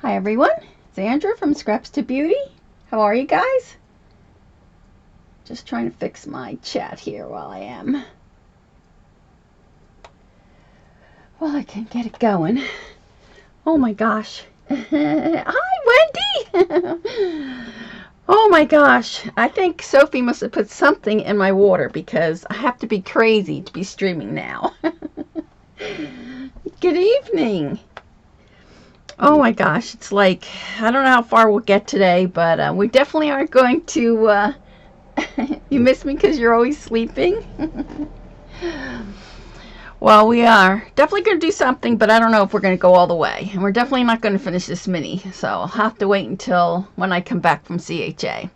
Hi everyone, it's Andrew from Scraps to Beauty. How are you guys? Just trying to fix my chat here while I am. Well, I can get it going. Oh my gosh. Hi Wendy! Oh my gosh, I think Sophie must have put something in my water because I have to be crazy to be streaming now. Good evening. Oh my gosh, it's like, I don't know how far we'll get today, but we definitely aren't going to, you miss me because you're always sleeping? Well, we are definitely going to do something, but I don't know if we're going to go all the way. And we're definitely not going to finish this mini, so I'll have to wait until when I come back from CHA.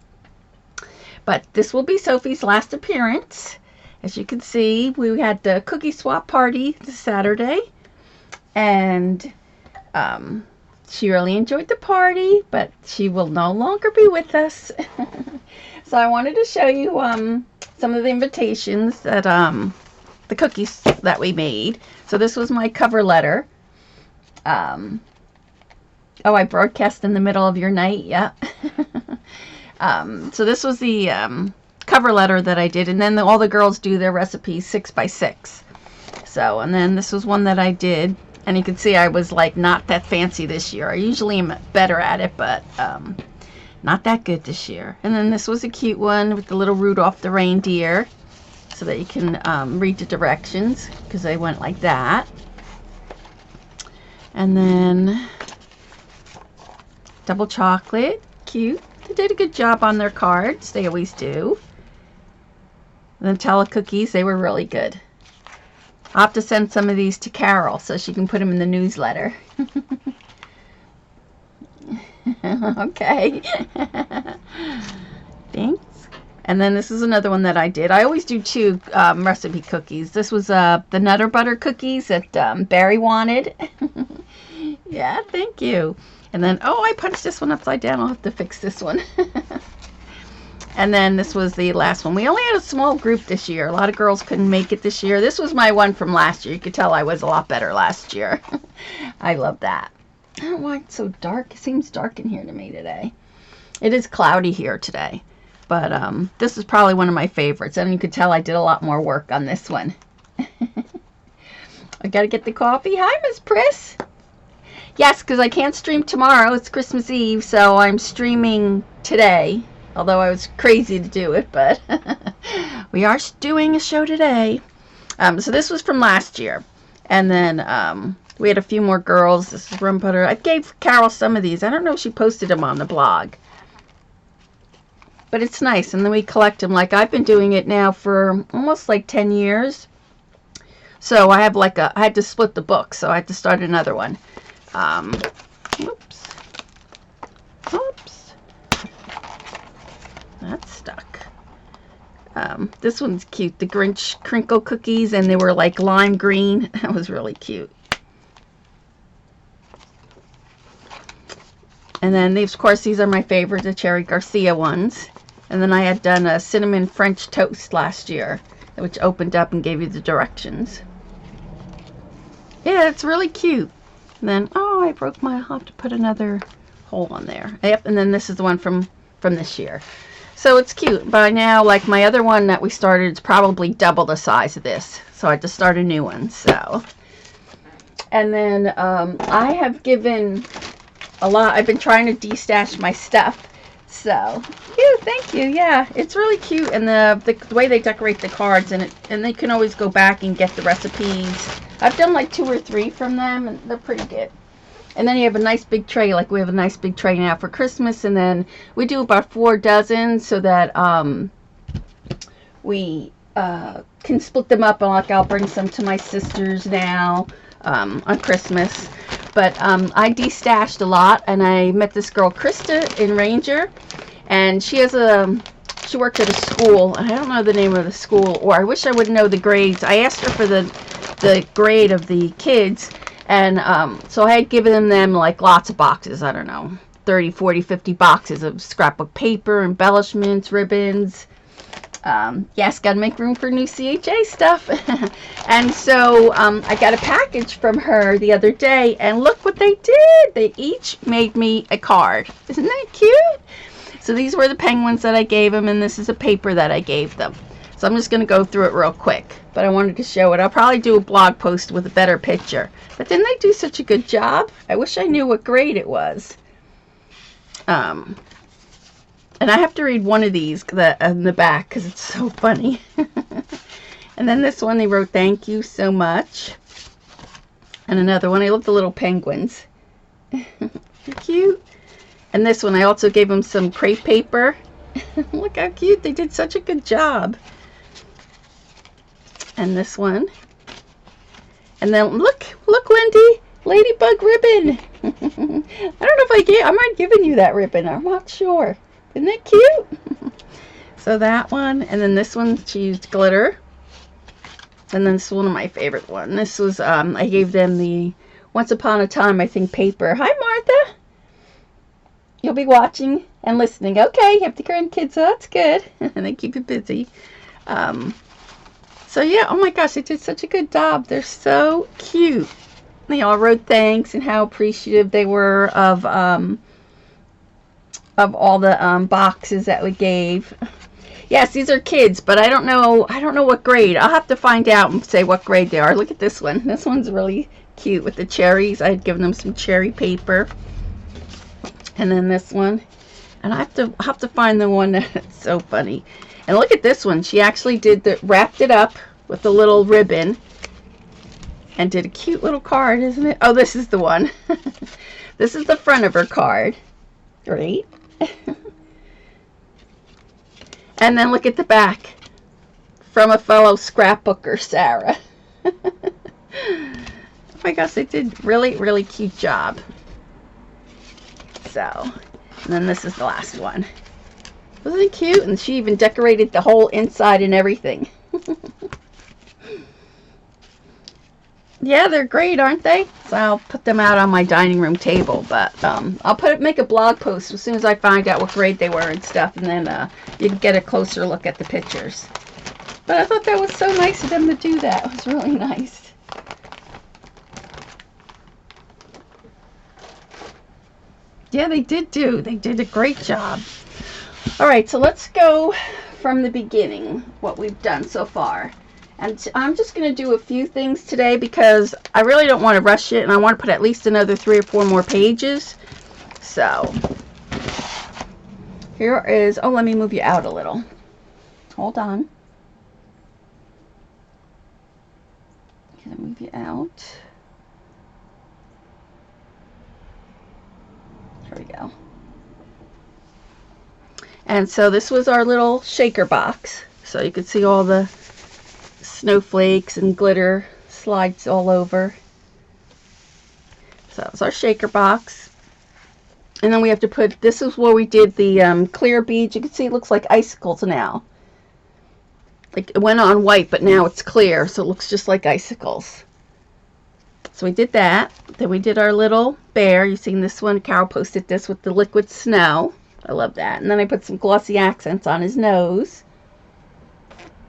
But this will be Sophie's last appearance. As you can see, we had the cookie swap party this Saturday, and she really enjoyed the party, but she will no longer be with us. So I wanted to show you some of the invitations that the cookies that we made. So this was my cover letter. Oh, I broadcast in the middle of your night. Yeah. So this was the cover letter that I did, and then all the girls do their recipes 6x6. So, and then this was one that I did. And you can see I was like not that fancy this year. I usually am better at it, but not that good this year. And then this was a cute one with the little Rudolph the reindeer, so that you can read the directions, because they went like that. And then double chocolate, cute. They did a good job on their cards. They always do. And Nutella cookies, they were really good. I'll have to send some of these to Carol so she can put them in the newsletter. Okay. Thanks. And then this is another one that I did. I always do two recipe cookies. This was the Nutter Butter cookies that Barry wanted. Yeah, thank you. And then, oh, I punched this one upside down. I'll have to fix this one. And then this was the last one. We only had a small group this year. A lot of girls couldn't make it this year. This was my one from last year. You could tell I was a lot better last year. I love that. I don't know why it's so dark. It seems dark in here to me today. It is cloudy here today. But this is probably one of my favorites. And you could tell I did a lot more work on this one. I got to get the coffee. Hi, Miss Pris. Yes, because I can't stream tomorrow. It's Christmas Eve, so I'm streaming today. Although I was crazy to do it, but we are doing a show today. So this was from last year. And then we had a few more girls. This is rum butter. I gave Carol some of these. I don't know if she posted them on the blog. But it's nice. And then we collect them. Like I've been doing it now for almost like 10 years. So I have like I had to split the book. So I had to start another one. Oops. Oops. That's stuck. This one's cute. The Grinch crinkle cookies, and they were like lime green. That was really cute. And then these, of course, these are my favorite, the Cherry Garcia ones. And then I had done a cinnamon French toast last year, which opened up and gave you the directions. Yeah, it's really cute. And then, oh, I broke my, I'll have to put another hole on there. Yep, and then this is the one from this year. So it's cute. By now, like my other one that we started, it's probably double the size of this. So I had to start a new one. So, and then I have given a lot. I've been trying to de-stash my stuff. So, thank you. Yeah, it's really cute. And the way they decorate the cards, and they can always go back and get the recipes. I've done like 2 or 3 from them, and they're pretty good. And then you have a nice big tray, like we have a nice big tray now for Christmas. And then we do about 4 dozen so that we can split them up. And like I'll bring some to my sisters now on Christmas. But I de-stashed a lot. And I met this girl, Krista, in Ranger. And she has she worked at a school. I don't know the name of the school. Or I wish I would know the grades. I asked her for the grade of the kids. And so I had given them like lots of boxes, I don't know, 30, 40, 50 boxes of scrapbook paper, embellishments, ribbons. Yes, gotta make room for new CHA stuff. And so I got a package from her the other day, and look what they did. They each made me a card. Isn't that cute? So these were the penguins that I gave them, and this is a paper that I gave them. So I'm just going to go through it real quick, but I wanted to show it. I'll probably do a blog post with a better picture. But didn't they do such a good job? I wish I knew what grade it was. And I have to read one of these in the back because it's so funny. And then this one, they wrote, "Thank you so much." And another one, I love the little penguins. They're cute. And this one, I also gave them some crepe paper. Look how cute. They did such a good job. And this one. And then look, Wendy, ladybug ribbon. I don't know if I might have given you that ribbon. I'm not sure. Isn't that cute? So that one, and then this one, she used glitter. And then this is one of my favorite ones. This was, I gave them the Once Upon a Time, I think, paper. Hi, Martha. You'll be watching and listening. Okay, you have the grandkids, so that's good. And they keep you busy. So yeah, oh my gosh, they did such a good job. They're so cute. They all wrote thanks and how appreciative they were of all the boxes that we gave. Yes, these are kids, but I don't know what grade. I'll have to find out and say what grade they are. Look at this one. This one's really cute with the cherries. I had given them some cherry paper. And then this one, and I have to find the one that's so funny. And look at this one. She actually wrapped it up with a little ribbon and did a cute little card, isn't it? Oh, this is the one. This is the front of her card. Great. And then look at the back. From a fellow scrapbooker, Sarah. Oh my gosh, they did really, really cute job. So, and then this is the last one. Wasn't it cute? And she even decorated the whole inside and everything. Yeah, they're great, aren't they? So I'll put them out on my dining room table, but I'll make a blog post as soon as I find out what grade they were and stuff, and then you can get a closer look at the pictures. But I thought that was so nice of them to do that. It was really nice. Yeah, they did a great job. All right, so let's go from the beginning, what we've done so far. And I'm just going to do a few things today because I really don't want to rush it, and I want to put at least another 3 or 4 more pages. So, here is, oh, let me move you out a little. Hold on. Can I move you out? There we go. And so this was our little shaker box. So you could see all the snowflakes and glitter slides all over. So that was our shaker box. And then we have to put, this is where we did the clear beads. You can see it looks like icicles now. Like it went on white, but now it's clear, so it looks just like icicles. So we did that. Then we did our little bear. You've seen this one. Carol posted this with the liquid snow. I love that. And then I put some glossy accents on his nose.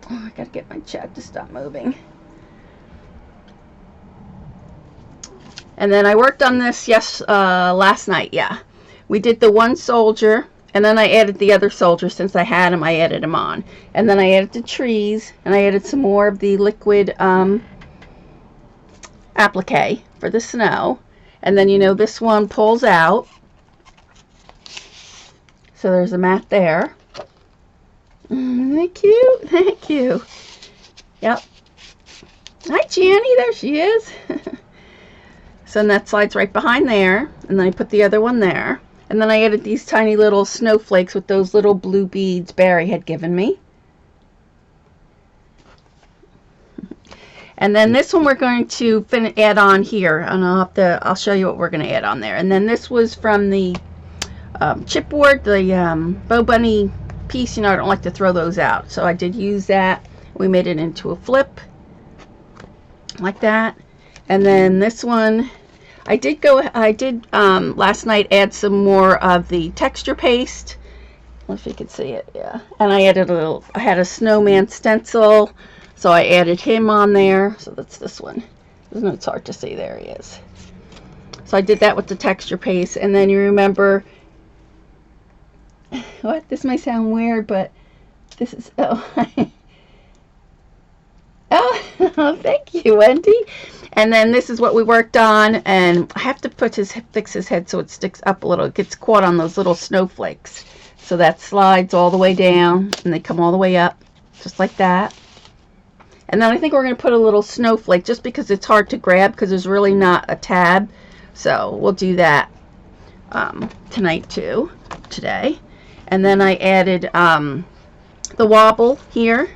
Oh, I gotta get my chat to stop moving. And then I worked on this, last night, yeah. We did the one soldier, and then I added the other soldier. Since I had him, I added him on. And then I added the trees, and I added some more of the liquid applique for the snow. And then, you know, this one pulls out. So there's a mat there. Isn't that cute? Thank you. Yep. Hi, Jenny. There she is. So that slides right behind there. And then I put the other one there. And then I added these tiny little snowflakes with those little blue beads Barry had given me. And then this one we're going to add on here. And I'll show you what we're going to add on there. And then this was from the chipboard, the BoBunny piece. You know, I don't like to throw those out, so I did use that. We made it into a flip like that. And then this one, I did last night add some more of the texture paste, if you could see it, yeah. And I added I had a snowman stencil, so I added him on there. So that's this one. It's hard to see. There he is. So I did that with the texture paste, and then you remember, what? This may sound weird, but this is, oh, oh, thank you, Wendy. And then this is what we worked on, and I have to fix his head so it sticks up a little. It gets caught on those little snowflakes. So that slides all the way down, and they come all the way up, just like that. And then I think we're going to put a little snowflake, just because it's hard to grab, because there's really not a tab. So we'll do that tonight too, today. And then I added the wobble here.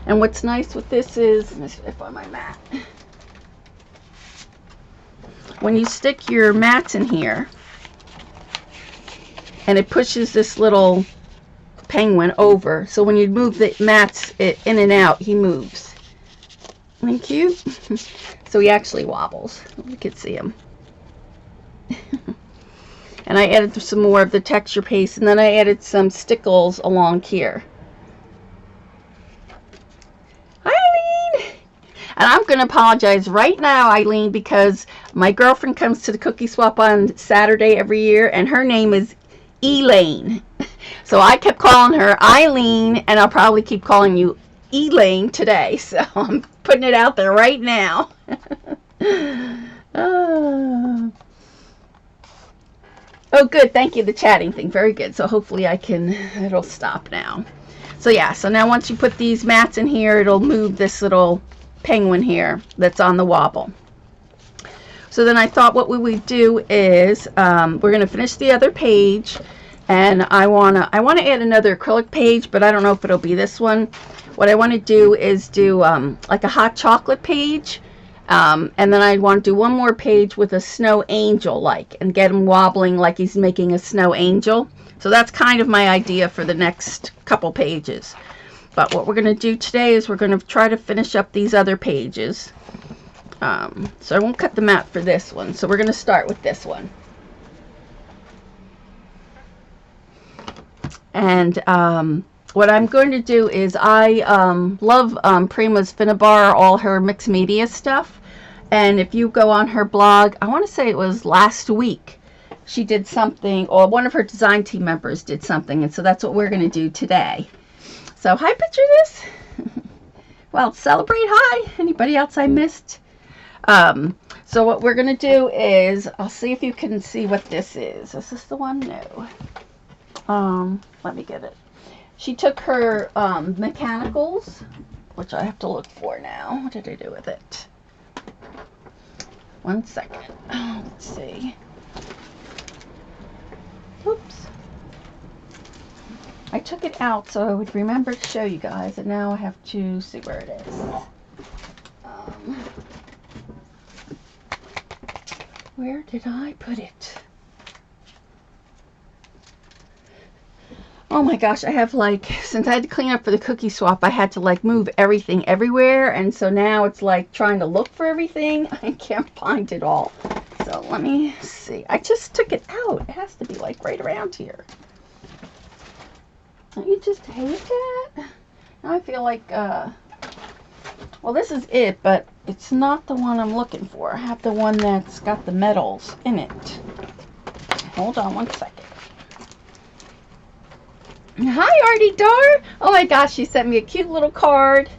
And what's nice with this is, let me see if I find my mat. When you stick your mats in here, and it pushes this little penguin over, so when you move the mats in and out, he moves. Isn't he cute? So he actually wobbles. You can see him. And I added some more of the texture paste, and then I added some stickles along here. Hi, Eileen! And I'm going to apologize right now, Eileen, because my girlfriend comes to the cookie swap on Saturday every year, and her name is Elaine. So I kept calling her Eileen, and I'll probably keep calling you Elaine today. So I'm putting it out there right now. Oh, good. Thank you. The chatting thing. Very good. So hopefully it'll stop now. So yeah, so now once you put these mats in here, it'll move this little penguin here that's on the wobble. So then I thought what we would do is we're going to finish the other page, and I want to add another acrylic page, but I don't know if it'll be this one. What I want to do is do like a hot chocolate page. And then I want to do one more page with a snow angel and get him wobbling like he's making a snow angel. So that's kind of my idea for the next couple pages. But what we're going to do today is we're going to try to finish up these other pages. So I won't cut the mat for this one. So we're going to start with this one. And what I'm going to do is I love Prima's Finnabar, all her mixed media stuff. And if you go on her blog, I want to say it was last week, she did something, or one of her design team members did something. And so that's what we're going to do today. So hi, picture this. Well, celebrate. Hi. Anybody else I missed? So what we're going to do is, I'll see if you can see what this is. Is this the one? No. Let me get it. She took her mechanicals, which I have to look for now. What did I do with it? 1 second. Let's see. Oops. I took it out so I would remember to show you guys, and now I have to see where it is. Where did I put it? Oh my gosh, I have since I had to clean up for the cookie swap, I had to move everything everywhere, and so now it's trying to look for everything. I can't find it all. So let me see. I just took it out. It has to be right around here. Don't you just hate that? Now I feel well, this is it, but it's not the one I'm looking for. I have the one that's got the medals in it. Hold on 1 second. Hi, Artie Dar. Oh my gosh, she sent me a cute little card.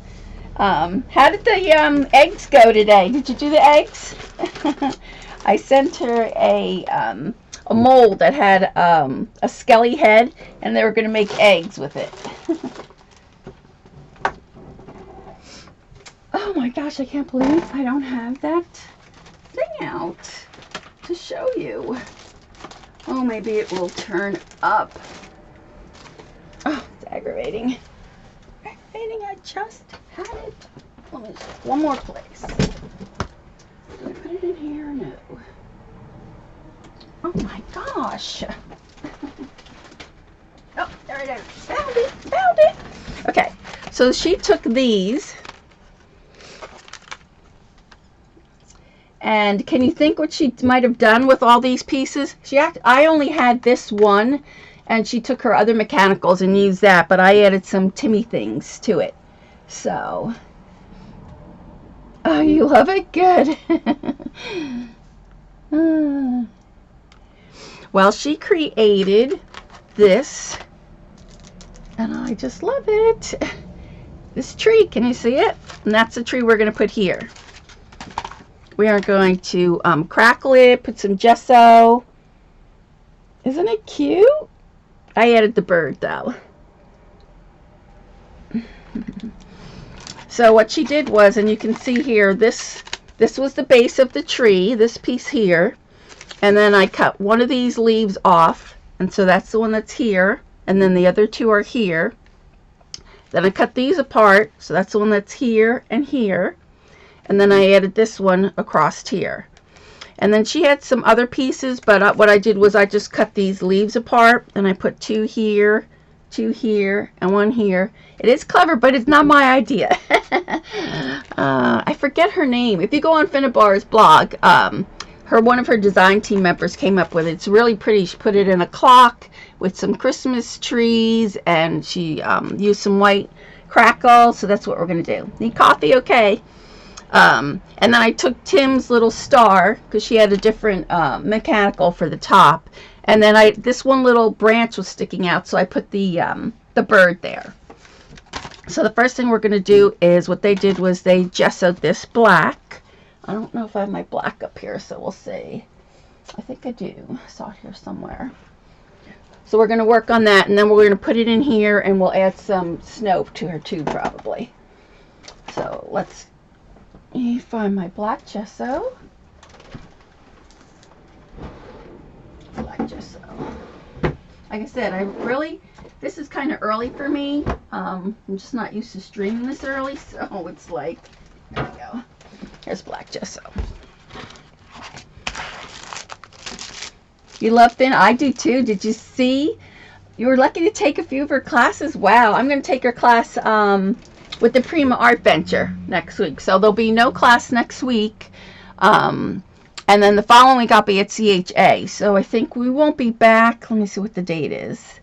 How did the eggs go today? Did you do the eggs? I sent her a mold that had a skelly head, and they were going to make eggs with it. Oh my gosh, I can't believe I don't have that thing out to show you. Oh, maybe it will turn up. Oh, it's aggravating. Aggravating, I just had it. Let me just, one more place. Did I put it in here or no? Oh my gosh. Oh, there it is. Found it, found it. Okay, so she took these. And can you think what she might have done with all these pieces? I only had this one. And she took her other mechanicals and used that, but I added some Timmy things to it. So, oh, you love it? Good. Well, she created this, and I just love it. This tree, can you see it? And that's the tree we're going to put here. We are going to crackle it, put some gesso. Isn't it cute? I added the bird though. So what she did was, and you can see here, this was the base of the tree, this piece here. And then I cut one of these leaves off, and so that's the one that's here, and then the other two are here. Then I cut these apart, so that's the one that's here and here. And then I added this one across here. And then she had some other pieces, but what I did was I just cut these leaves apart, and I put two here, and one here. It is clever, but it's not my idea. I forget her name. If you go on Finnabar's blog, one of her design team members came up with it. It's really pretty. She put it in a clock with some Christmas trees, and she used some white crackle. So that's what we're going to do. Need coffee? Okay. And then I took Tim's little star, because she had a different mechanical for the top. And then this one little branch was sticking out, so I put the bird there. So the first thing we're going to do is, what they did was they gessoed this black. I don't know if I have my black up here, so we'll see. I think I do. I saw it here somewhere. So we're going to work on that, and then we're going to put it in here, and we'll add some snow to her too, probably. So let me find my black gesso. Black gesso. Like I said, this is kind of early for me. I'm just not used to streaming this early, so it's like, there we go. Here's black gesso. You love Finn? I do too. Did you see? You were lucky to take a few of her classes. Wow, I'm going to take her class with the Prima Art Venture next week. So there'll be no class next week. And then the following week I'll be at CHA. So I think we won't be back. Let me see what the date is.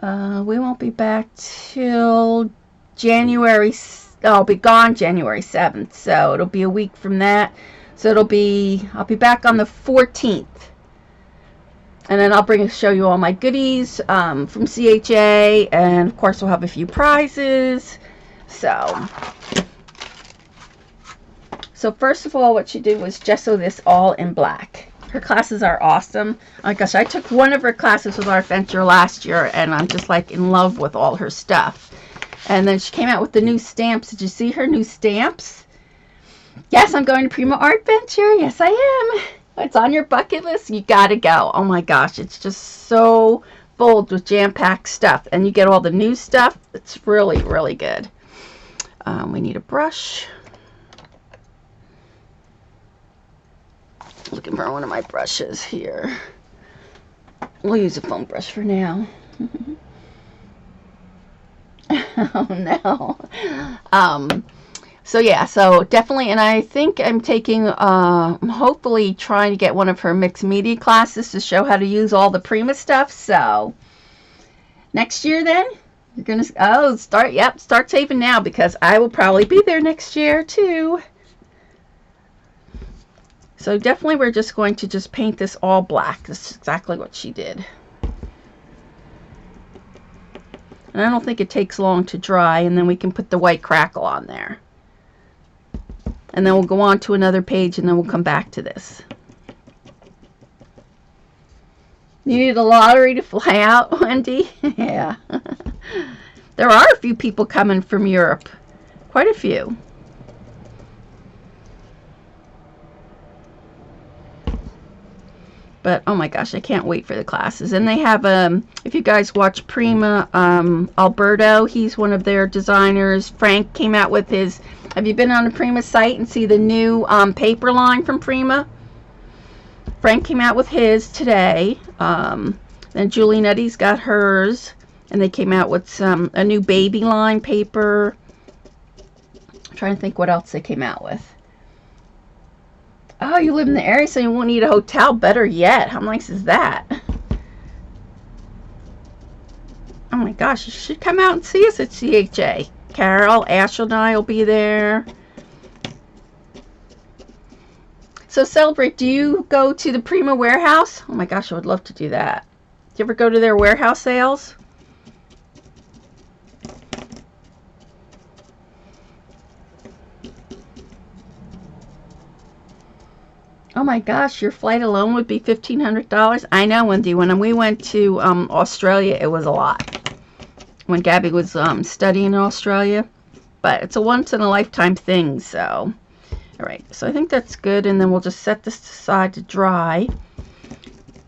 We won't be back till January. I'll be gone January 7th. So it'll be a week from that. So I'll be back on the 14th. And then I'll show you all my goodies from CHA. And of course we'll have a few prizes. So first of all, what she did was gesso this all in black. Her classes are awesome. Oh my gosh, I took one of her classes with Art Venture last year, and I'm just like in love with all her stuff. And then she came out with the new stamps. Did you see her new stamps? Yes, I'm going to Prima Art Venture. Yes, I am. It's on your bucket list. You gotta go. Oh my gosh, it's just so full with jam-packed stuff. And you get all the new stuff. It's really, really good. We need a brush. Looking for one of my brushes here. We'll use a foam brush for now. Oh no. So yeah, so definitely, and I think I'm taking, I'm hopefully trying to get one of her mixed media classes to show how to use all the Prima stuff. So next year then, you're gonna, start saving now, because I will probably be there next year too. So definitely we're just going to just paint this all black. That's exactly what she did. And I don't think it takes long to dry, and then we can put the white crackle on there. And then we'll go on to another page, and then we'll come back to this. You need a lottery to fly out, Wendy? Yeah. There are a few people coming from Europe. Quite a few. But oh my gosh, I can't wait for the classes. And they have, if you guys watch Prima, Alberto, he's one of their designers. Frank came out with his, have you been on the Prima site and see the new paper line from Prima? Frank came out with his today. Then Julie Nutty's got hers. And they came out with a new baby line paper. I'm trying to think what else they came out with. Oh, you live in the area, so you won't need a hotel. Better yet. How nice is that? Oh my gosh, you should come out and see us at CHA. Carol, Ashley and I will be there. So Celebrate, do you go to the Prima warehouse? Oh my gosh, I would love to do that. Do you ever go to their warehouse sales? Oh my gosh, your flight alone would be $1,500. I know, Wendy. When we went to Australia, it was a lot. When Gabby was studying in Australia. But it's a once-in-a-lifetime thing, so... Alright, so I think that's good, and then we'll just set this aside to dry.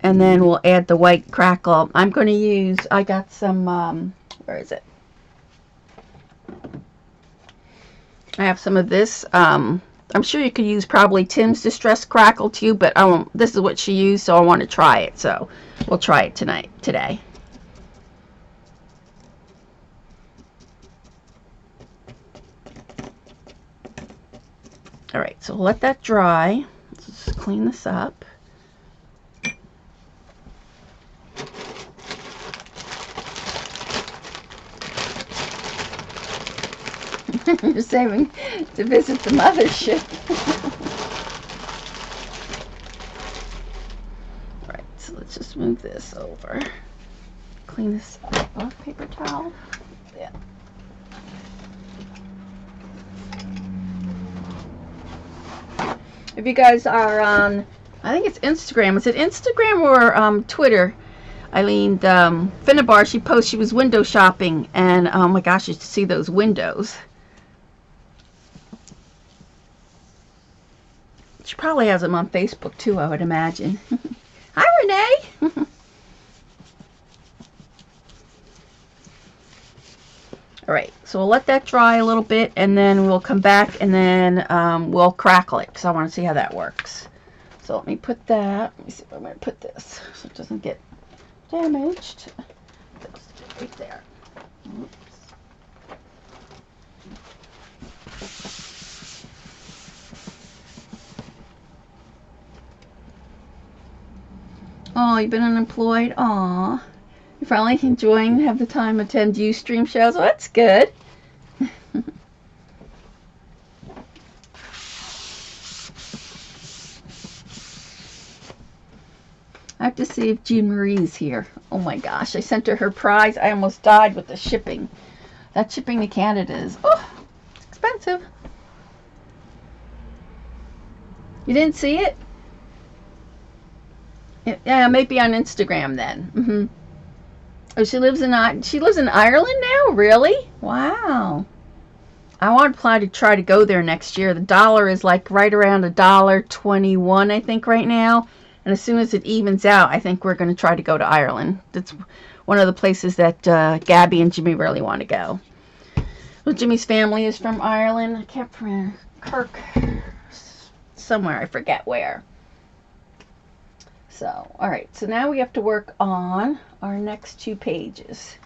And then we'll add the white crackle. I'm going to use... I got some... where is it? I have some of this... I'm sure you could use probably Tim's Distressed Crackle too, but I won't, this is what she used, so I want to try it. So we'll try it today. All right, so we'll let that dry. Let's just clean this up. You're saving to visit the mothership. Alright, so let's just move this over. Clean this up off paper towel. Yeah. If you guys are on, I think it's Instagram. Is it Instagram or Twitter? Eileen Finnabar, she posted she was window shopping, and oh my gosh, you should see those windows. She probably has them on Facebook too, I would imagine. Hi, Renee. All right, so we'll let that dry a little bit, and then we'll come back, and then we'll crackle it because I want to see how that works. So let me put that. Let me see where I'm going to put this so it doesn't get damaged. Right there. Oops. Oh, you've been unemployed? Aw. You're finally enjoying, have the time to attend Ustream shows? Oh, that's good. I have to see if Jean Marie's here. Oh my gosh, I sent her her prize. I almost died with the shipping. That shipping to Canada is, oh, it's expensive. You didn't see it? Yeah, maybe on Instagram then. Oh, she lives in Ireland now? Really? Wow. I want to plan to try to go there next year. The dollar is like right around $1.21, I think, right now. And as soon as it evens out, I think we're going to try to go to Ireland. That's one of the places that Gabby and Jimmy really want to go. Well, Jimmy's family is from Ireland. I can't remember. Kirk. Somewhere. I forget where. So, alright. So now we have to work on our next 2 pages.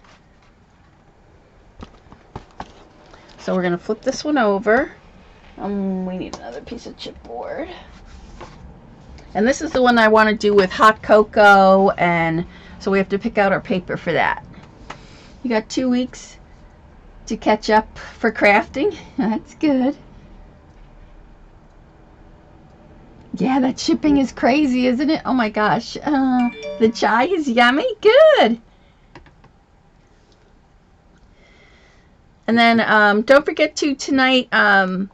So we're going to flip this one over. We need another piece of chipboard. And this is the one I want to do with hot cocoa, and so we have to pick out our paper for that. You got 2 weeks to catch up for crafting. That's good. Yeah, that shipping is crazy, isn't it? Oh my gosh. The chai is yummy. Good. And then don't forget to tonight, I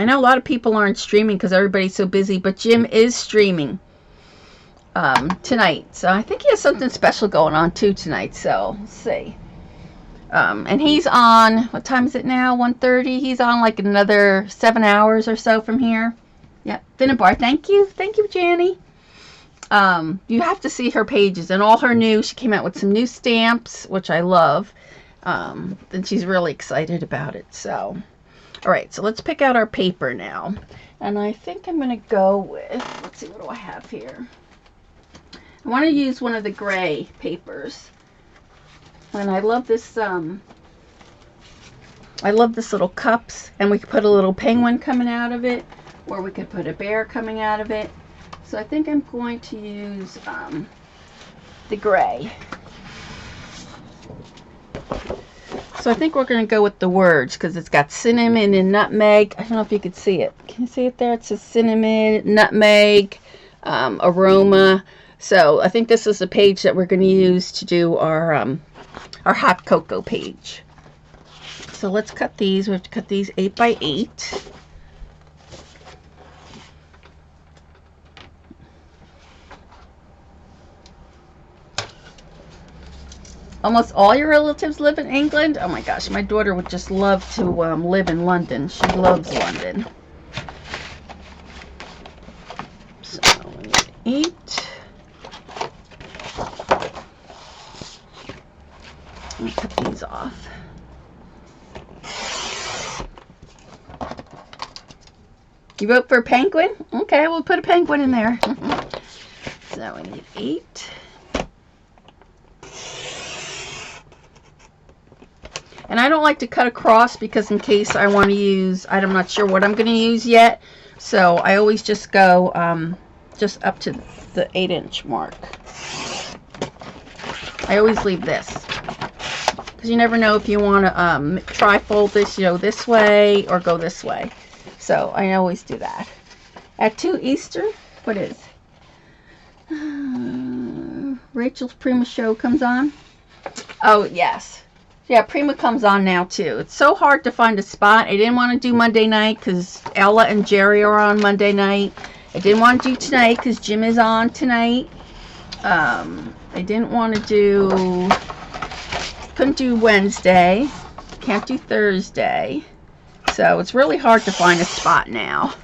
know a lot of people aren't streaming because everybody's so busy, but Jim is streaming tonight. So I think he has something special going on too tonight. So let's see. And he's on, what time is it now? 1:30. He's on like another 7 hours or so from here. Yep, Finnabar. Thank you. Thank you, Janny. You have to see her pages and all her new, she came out with some new stamps, which I love. And she's really excited about it. So, all right, so let's pick out our paper now. And I think I'm going to go with, let's see, what do I have here? I want to use one of the gray papers. And I love this, little cups. And we could put a little penguin coming out of it. Or we could put a bear coming out of it. So I think I'm going to use the gray. So I think we're going to go with the words because it's got cinnamon and nutmeg. I don't know if you could see it. Can you see it there? It says cinnamon, nutmeg, aroma. So I think this is the page that we're going to use to do our hot cocoa page. So let's cut these. We have to cut these 8 by 8. Almost all your relatives live in England? Oh my gosh, my daughter would just love to live in London. She loves London. So we need 8. Let me cut these off. You vote for a penguin? Okay, we'll put a penguin in there. So we need 8. And I don't like to cut across because in case I want to use, I'm not sure what I'm going to use yet. So I always just go just up to the 8-inch mark. I always leave this. Because you never know if you want to tri-fold this, this way or go this way. So I always do that. At 2 Eastern, what is? Rachel's Prima show comes on. Oh, yes. Yeah, Prima comes on now, too. It's so hard to find a spot. I didn't want to do Monday night because Ella and Jerry are on Monday night. I didn't want to do tonight because Jim is on tonight. I didn't want to do... Couldn't do Wednesday. Can't do Thursday. So it's really hard to find a spot now.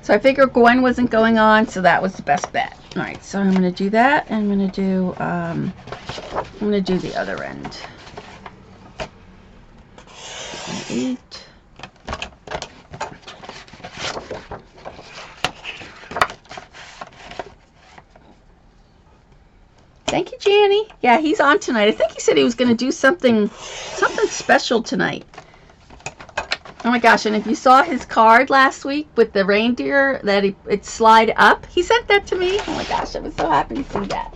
So I figured Gwen wasn't going on, so that was the best bet. All right, so I'm going to do that, and I'm going to do the other end. 8. Thank you, Janny. Yeah, he's on tonight. I think he said he was going to do something special tonight. Oh my gosh, and if you saw his card last week with the reindeer that it slide up, he sent that to me. Oh my gosh, I was so happy to see that.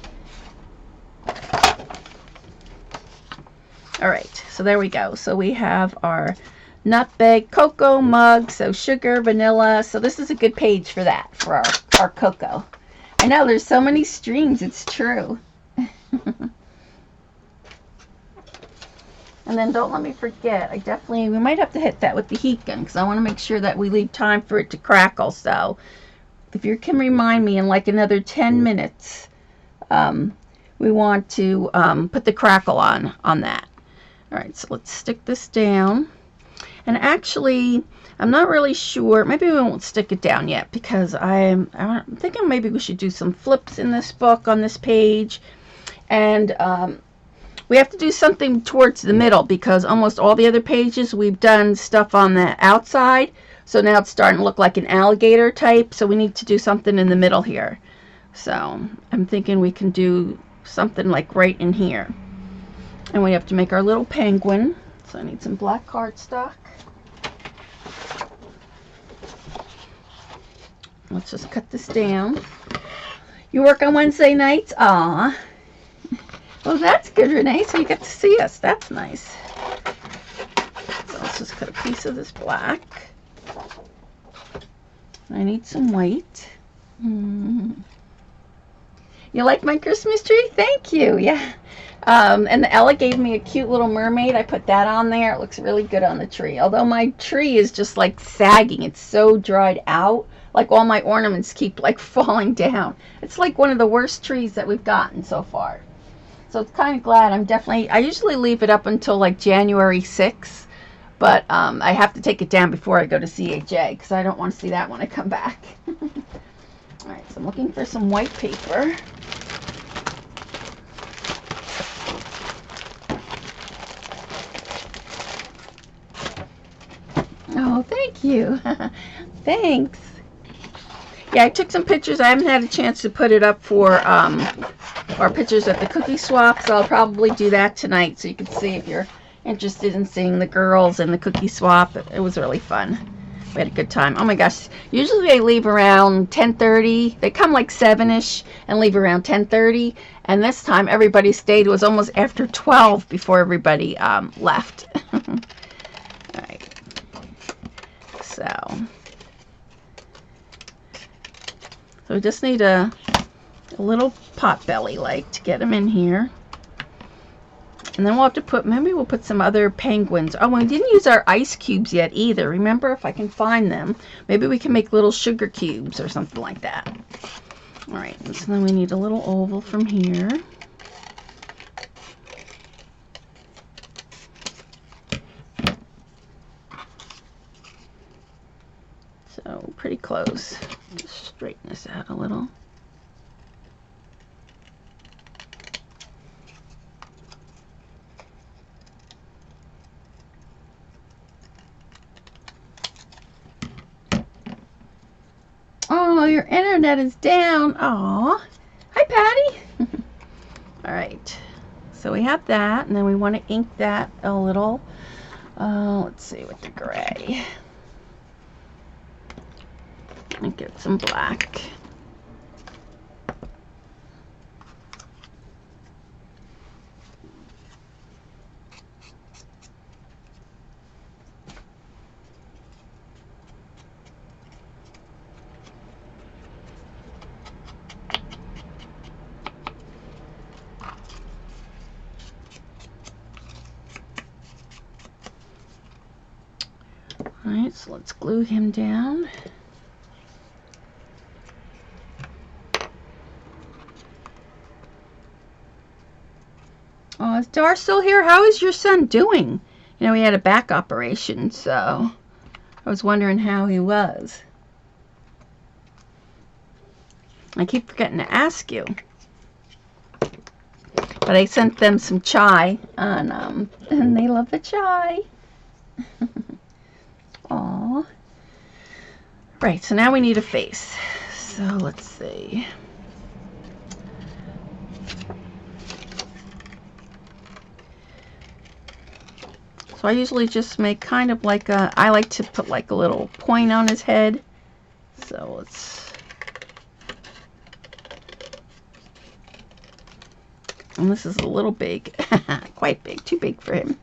All right, so there we go. So we have our nutmeg cocoa mug, so sugar, vanilla. So this is a good page for that, for our cocoa. I know, there's so many streams, it's true. And then don't let me forget, we might have to hit that with the heat gun because I want to make sure that we leave time for it to crackle. So if you can remind me in like another 10 minutes, we want to put the crackle on that. All right, so let's stick this down. And actually, I'm not really sure. Maybe we won't stick it down yet because I'm thinking maybe we should do some flips in this book on this page. And we have to do something towards the middle because almost all the other pages we've done stuff on the outside. So now it's starting to look like an alligator type. So we need to do something in the middle here. So I'm thinking we can do something like right in here. And we have to make our little penguin. So I need some black cardstock. Let's just cut this down. You work on Wednesday nights? Aw. Well, that's good, Renee. So you get to see us. That's nice. So let's just cut a piece of this black. I need some white. You like my Christmas tree? Thank you. Yeah. And Ella gave me a cute little mermaid. I put that on there. It looks really good on the tree. Although my tree is just like sagging. It's so dried out. Like all my ornaments keep like falling down. It's like one of the worst trees that we've gotten so far. So it's kind of glad. I usually leave it up until like January 6th. But I have to take it down before I go to CHA because I don't want to see that when I come back. Alright, so I'm looking for some white paper. Oh, thank you. Thanks. Yeah, I took some pictures. I haven't had a chance to put it up for our pictures at the cookie swap, so I'll probably do that tonight so you can see if you're interested in seeing the girls and the cookie swap. It was really fun. We had a good time. Oh my gosh. Usually they leave around 10:30. They come like 7-ish and leave around 10:30. And this time everybody stayed. It was almost after 12 before everybody left. All right. So we just need a little pot belly like to get them in here. And then we'll have to put, maybe we'll put some other penguins. Oh, we didn't use our ice cubes yet either. Remember, if I can find them, maybe we can make little sugar cubes or something like that. All right, so then we need a little oval from here. So pretty close. Just straighten this out a little. Oh, your internet is down. Aw. Hi, Patty. All right. So we have that, and then we want to ink that a little. Let's see, with the gray. And get some black. Alright, so let's glue him down. Oh, is Dar still here? How is your son doing? You know, he had a back operation, so I was wondering how he was. I keep forgetting to ask you. But I sent them some chai, and they love the chai. Aww. Right, so now we need a face. So let's see. So I usually just make kind of like a, I like to put like a little point on his head. So let's, and this is a little big, quite big, too big for him.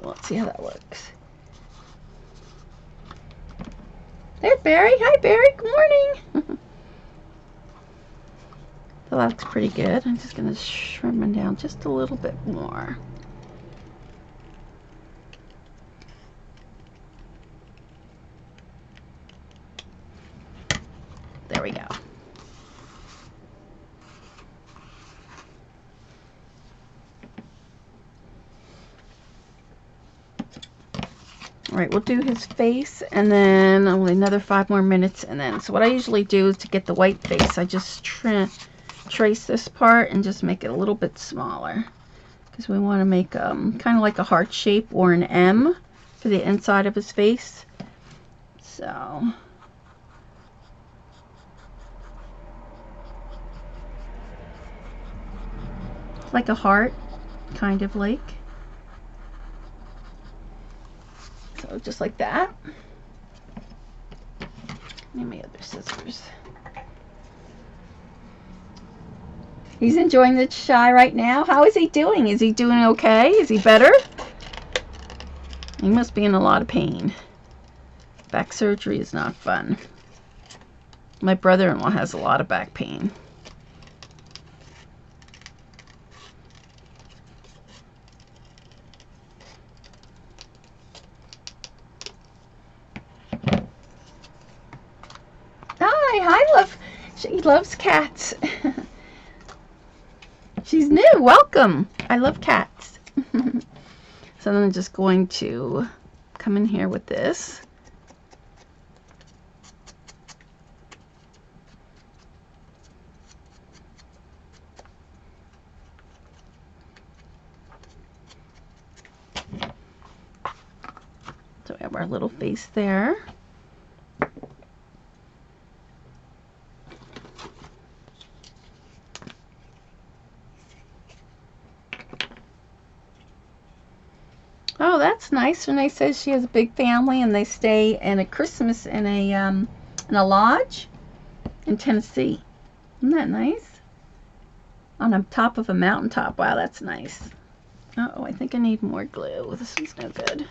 Let's see how that works. There's Barry. Hi, Barry. Good morning. So that looks pretty good. I'm just going to trim him down just a little bit more. There we go. All right, we'll do his face, and then only another 5 more minutes, and then, so what I usually do is to get the white face, I just trace this part and just make it a little bit smaller, because we want to make kind of like a heart shape or an M for the inside of his face. So like a heart, kind of like. So just like that. Need my other scissors. He's enjoying the chai right now. How is he doing? Is he doing okay? Is he better? He must be in a lot of pain. Back surgery is not fun. My brother-in-law has a lot of back pain. Hi, love. She loves cats. She's new. Welcome. I love cats. So then I'm just going to come in here with this. little face there. Oh, that's nice. Renee says she has a big family and they stay in a Christmas in a lodge in Tennessee. Isn't that nice? On the top of a mountaintop. Wow, that's nice. Uh-oh, I think I need more glue. This one's no good.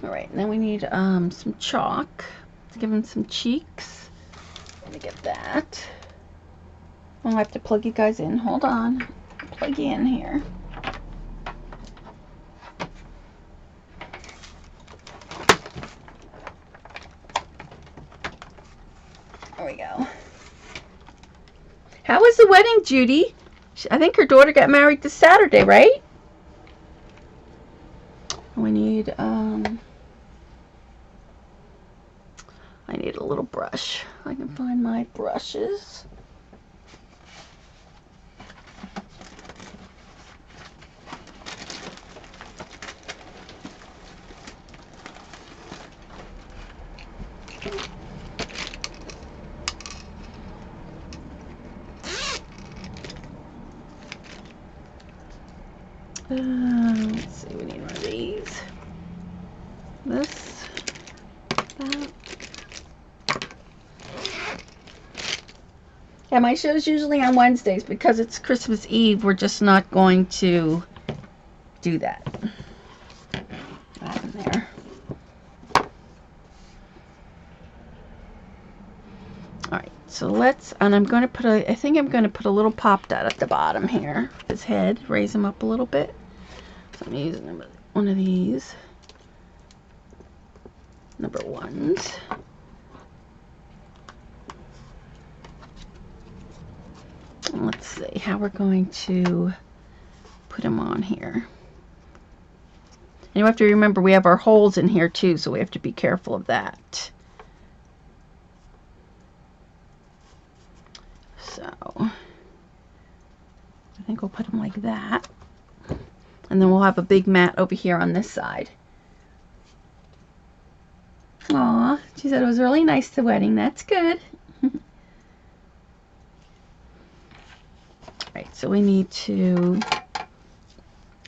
Alright, now we need some chalk to give him some cheeks. Let me get that. I'll have to plug you guys in. Hold on. Plug you in here. There we go. How was the wedding, Judy? I think her daughter got married this Saturday, right? We need, I need a little brush. I can find my brushes. Let's see, we need one of these. This, that. Yeah, my show's usually on Wednesdays because it's Christmas Eve. We're just not going to do that. That in there. Alright, so let's, and I'm going to put I think I'm going to put a little pop dot at the bottom here. His head, raise him up a little bit. So I'm using one of these number ones. And let's see how we're going to put him on here. And you have to remember we have our holes in here too, so we have to be careful of that. So I think we'll put him like that. And then we'll have a big mat over here on this side. Aw, she said it was really nice, the wedding. That's good. Right, so we need to,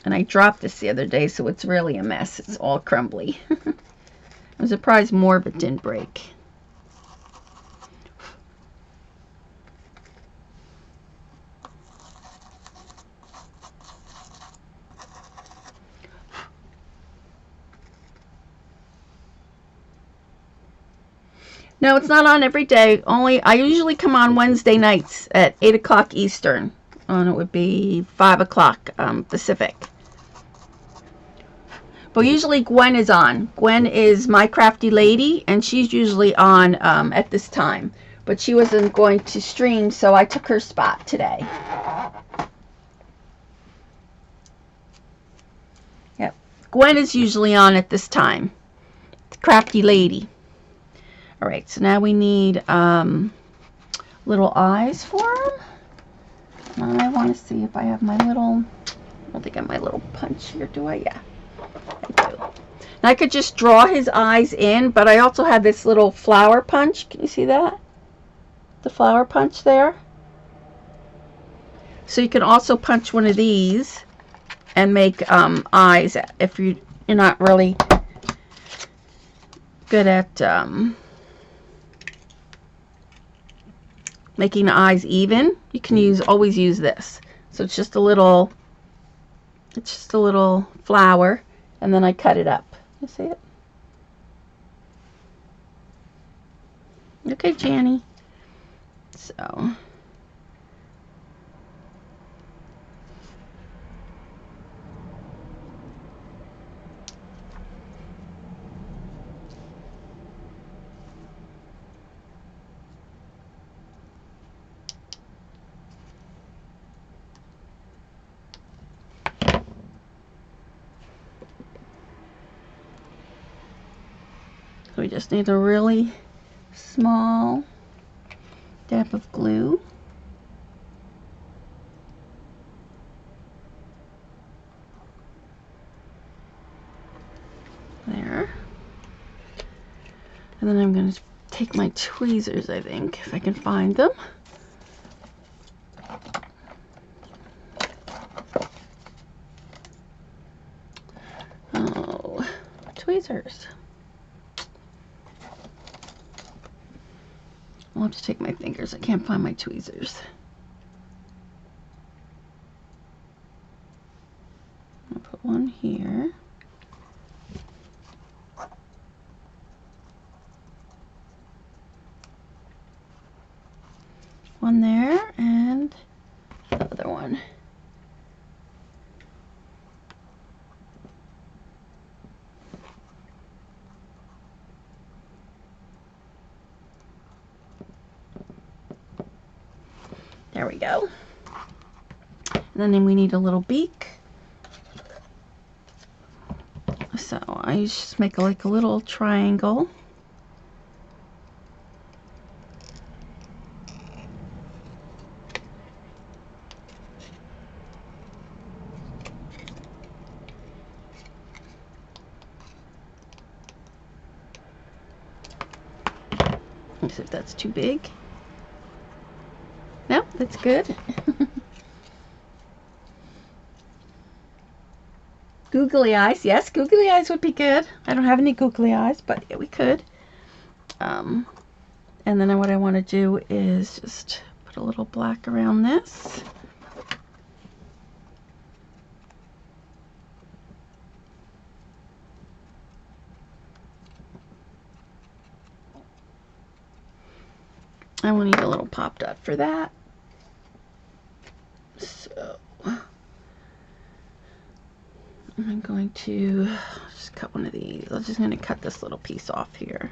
and I dropped this the other day, so it's really a mess. It's all crumbly. I'm surprised more of it didn't break. No, it's not on every day. Only I usually come on Wednesday nights at 8 o'clock Eastern. And it would be 5 o'clock Pacific. But usually Gwen is on. Gwen is my crafty lady, and she's usually on at this time. But she wasn't going to stream, so I took her spot today. Yep. Gwen is usually on at this time. The crafty lady. Alright, so now we need little eyes for him. I want to see if I have my little, I don't think I have my little punch here, do I? Yeah, I do. Now I could just draw his eyes in, but I also have this little flower punch. Can you see that? The flower punch there. So you can also punch one of these and make eyes if you're not really good at making the eyes even. You can always use this. So it's just a little flower, and then I cut it up. You see it? Okay, Janny. So we just need a really small dab of glue. There. And then I'm going to take my tweezers, I think, if I can find them. Oh, tweezers. I'll have to take my fingers. I can't find my tweezers. I'll put one here. One there, and the other one. There we go. And then we need a little beak. So I just make like a little triangle. Let's see if that's too big. No, that's good. Googly eyes. Yes, googly eyes would be good. I don't have any googly eyes, but yeah, we could. And then what I want to do is just put a little black around this. I will need a little pop dot for that. So I'm going to just cut one of these. I'm just going to cut this little piece off here.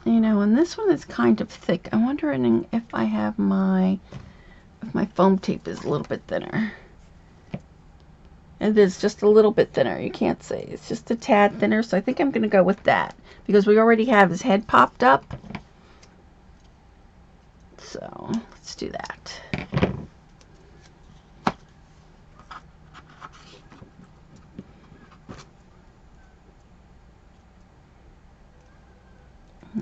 You know, and this one is kind of thick. I'm wondering if I have my foam tape is a little bit thinner. It is just a little bit thinner. You can't say. It's just a tad thinner, so I think I'm going to go with that because we already have his head popped up. So let's do that.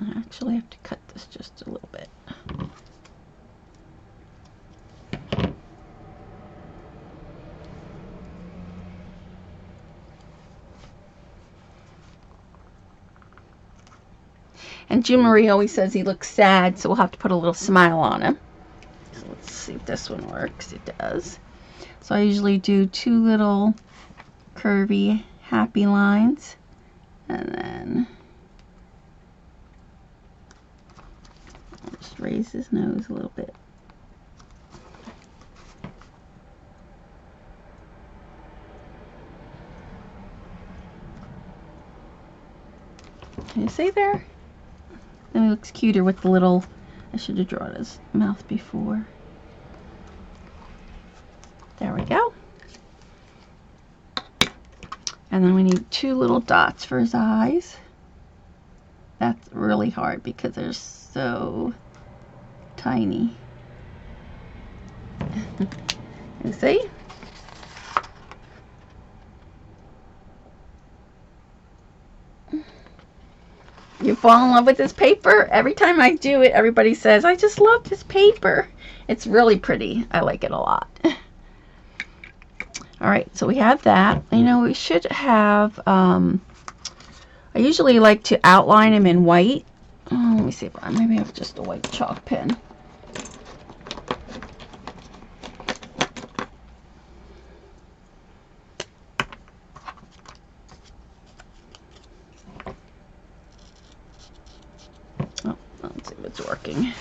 I actually have to cut this just a little bit. And June Marie always says he looks sad, so we'll have to put a little smile on him. So let's see if this one works. It does. So I usually do 2 little curvy happy lines, and then I'll just raise his nose a little bit. Can you see there? Then he looks cuter with the little, I should have drawn his mouth before. There we go. And then we need 2 little dots for his eyes. That's really hard because they're so tiny. You see? You fall in love with this paper? Every time I do it, everybody says, I just love this paper. It's really pretty. I like it a lot. Alright, so we have that. You know, we should have, I usually like to outline them in white. Oh, let me see if maybe I have just a white chalk pen. Oh, let's see if it's working.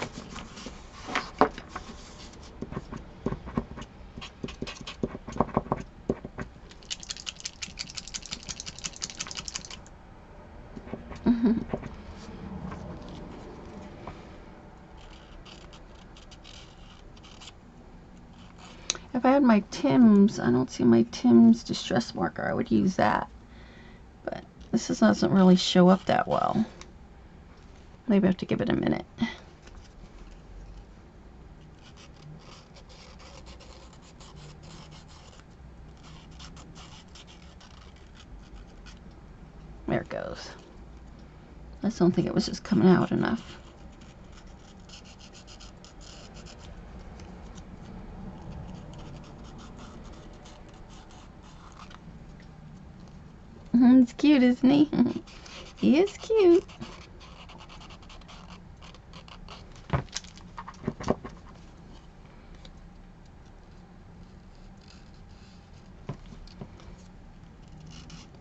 If I had my Tim's, I don't see my Tim's distress marker. I would use that. But this doesn't really show up that well. Maybe I have to give it a minute. There it goes. I just don't think it was just coming out enough. It's cute, isn't he? He is cute.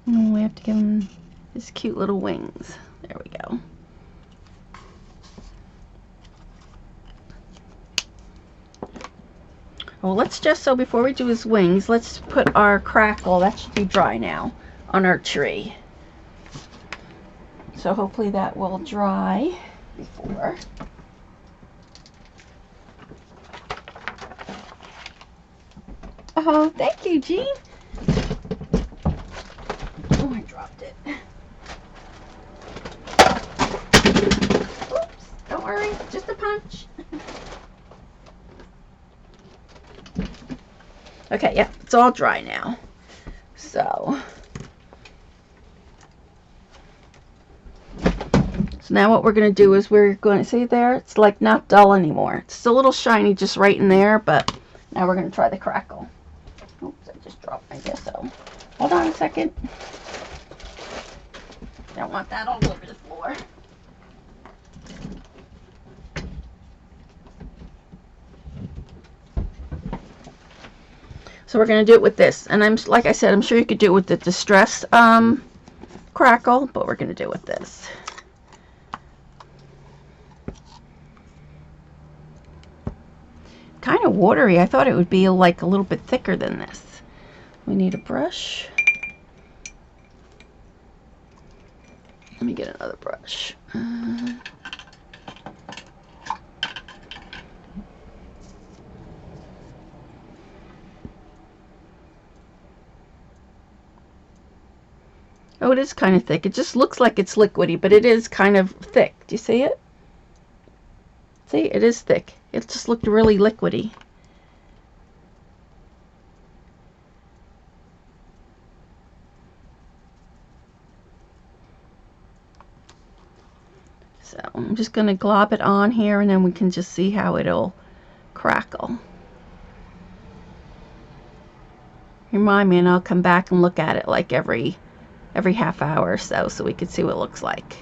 And we have to give him his cute little wings. There we go. Well, let's just, so before we do his wings, let's put our crackle, that should be dry now, on our tree. So hopefully that will dry before. Oh, thank you, Jean. Oh, I dropped it. Oops, don't worry, just a punch. Okay, yeah, it's all dry now. So now what we're going to do is we're going to, see there, it's like not dull anymore. It's a little shiny just right in there, but now we're going to try the crackle. Oops, I just dropped my gesso. Hold on a second. Don't want that all over the floor. So we're going to do it with this. And like I said, I'm sure you could do it with the distress crackle, but we're going to do it with this. Kind of watery. I thought it would be like a little bit thicker than this. We need a brush. Let me get another brush. Oh, it is kind of thick. It just looks like it's liquidy, but it is kind of thick. Do you see it? See, it is thick. It just looked really liquidy. So I'm just going to glob it on here, and then we can just see how it'll crackle. Remind me, and I'll come back and look at it like every half hour or so we can see what it looks like.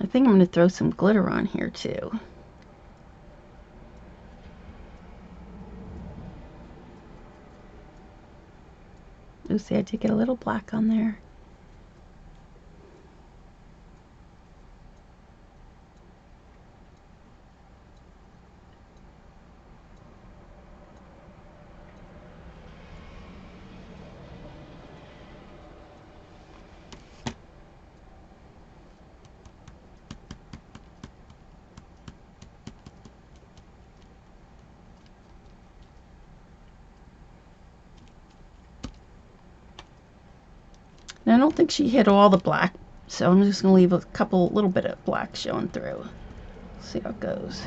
I think I'm going to throw some glitter on here too. Ooh, see, I did get a little black on there. And I don't think she hit all the black, so I'm just going to leave a little bit of black showing through. See how it goes.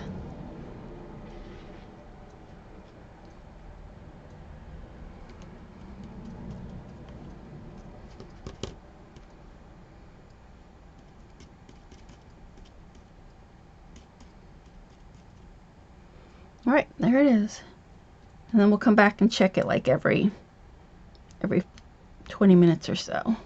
Alright, there it is. And then we'll come back and check it like every 20 minutes or so.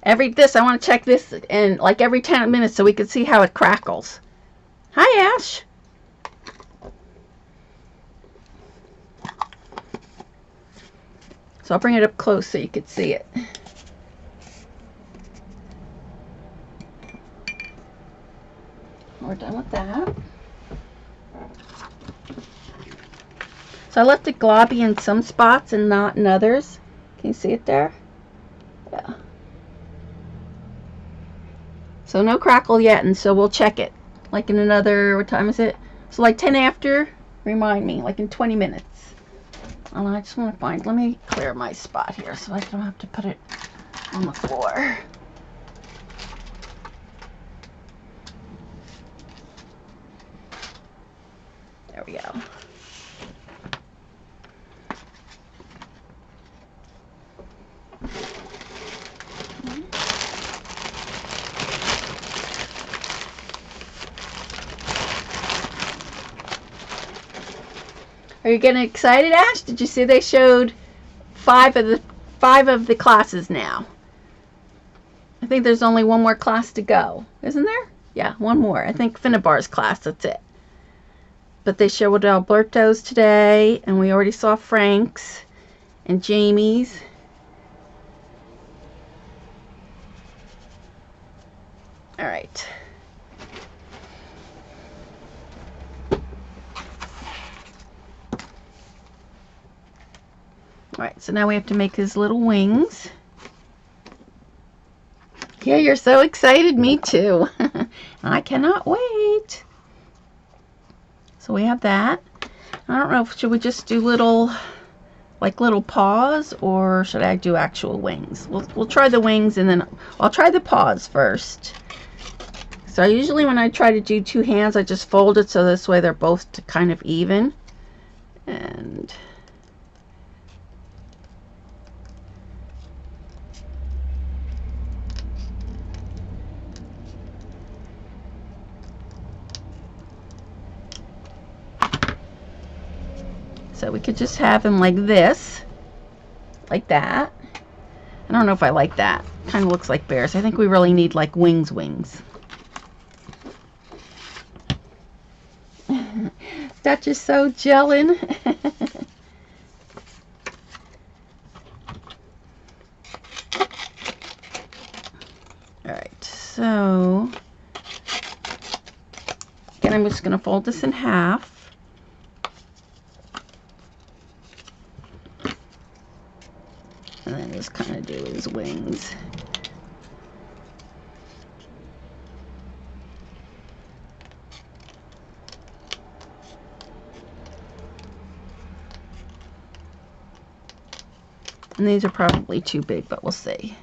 I want to check this in like every 10 minutes so we can see how it crackles. Hi, Ash. So I'll bring it up close so you can see it. We're done with that. So So I left it globby in some spots and not in others. Can you see it there? Yeah. So no crackle yet, and so we'll check it. Like in another, what time is it? So like 10 after, remind me, like in 20 minutes. And I just want to find, let me clear my spot here so I don't have to put it on the floor. There we go. Are you getting excited, Ash? Did you see they showed five of the classes now? I think there's only one more class to go, isn't there? Yeah, one more. I think Finnabar's class, that's it. But they showed Alberto's today, and we already saw Frank's and Jamie's. All right. Alright, so now we have to make his little wings. Yeah, you're so excited. Me too. I cannot wait. So we have that. I don't know, should we just do little paws, or should I do actual wings? We'll try the wings, and then I'll try the paws first. So usually when I try to do two hands, I just fold it so this way they're both kind of even. And so we could just have him like this, like that. I don't know if I like that. Kind of looks like bears. I think we really need like wings. Dutch is so gelling. Alright, so again, I'm just going to fold this in half. And then just kind of do his wings. And these are probably too big, but we'll see.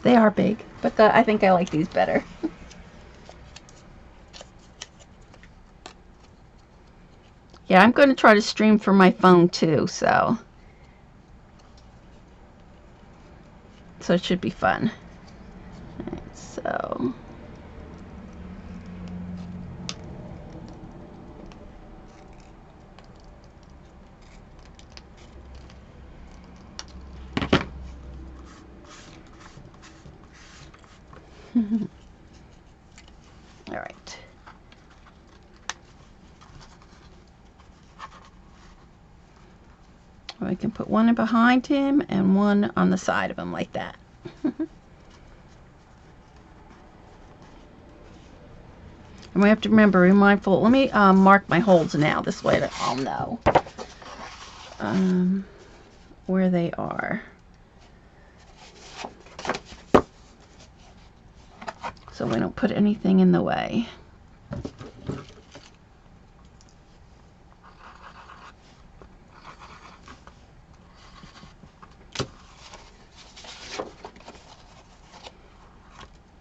They are big, but I think I like these better. Yeah, I'm going to try to stream from my phone too, so it should be fun. All right, so all right. I can put one behind him and one on the side of him like that. And we have to remember, be mindful. Let me mark my holes now. This way that I'll know where they are. So we don't put anything in the way.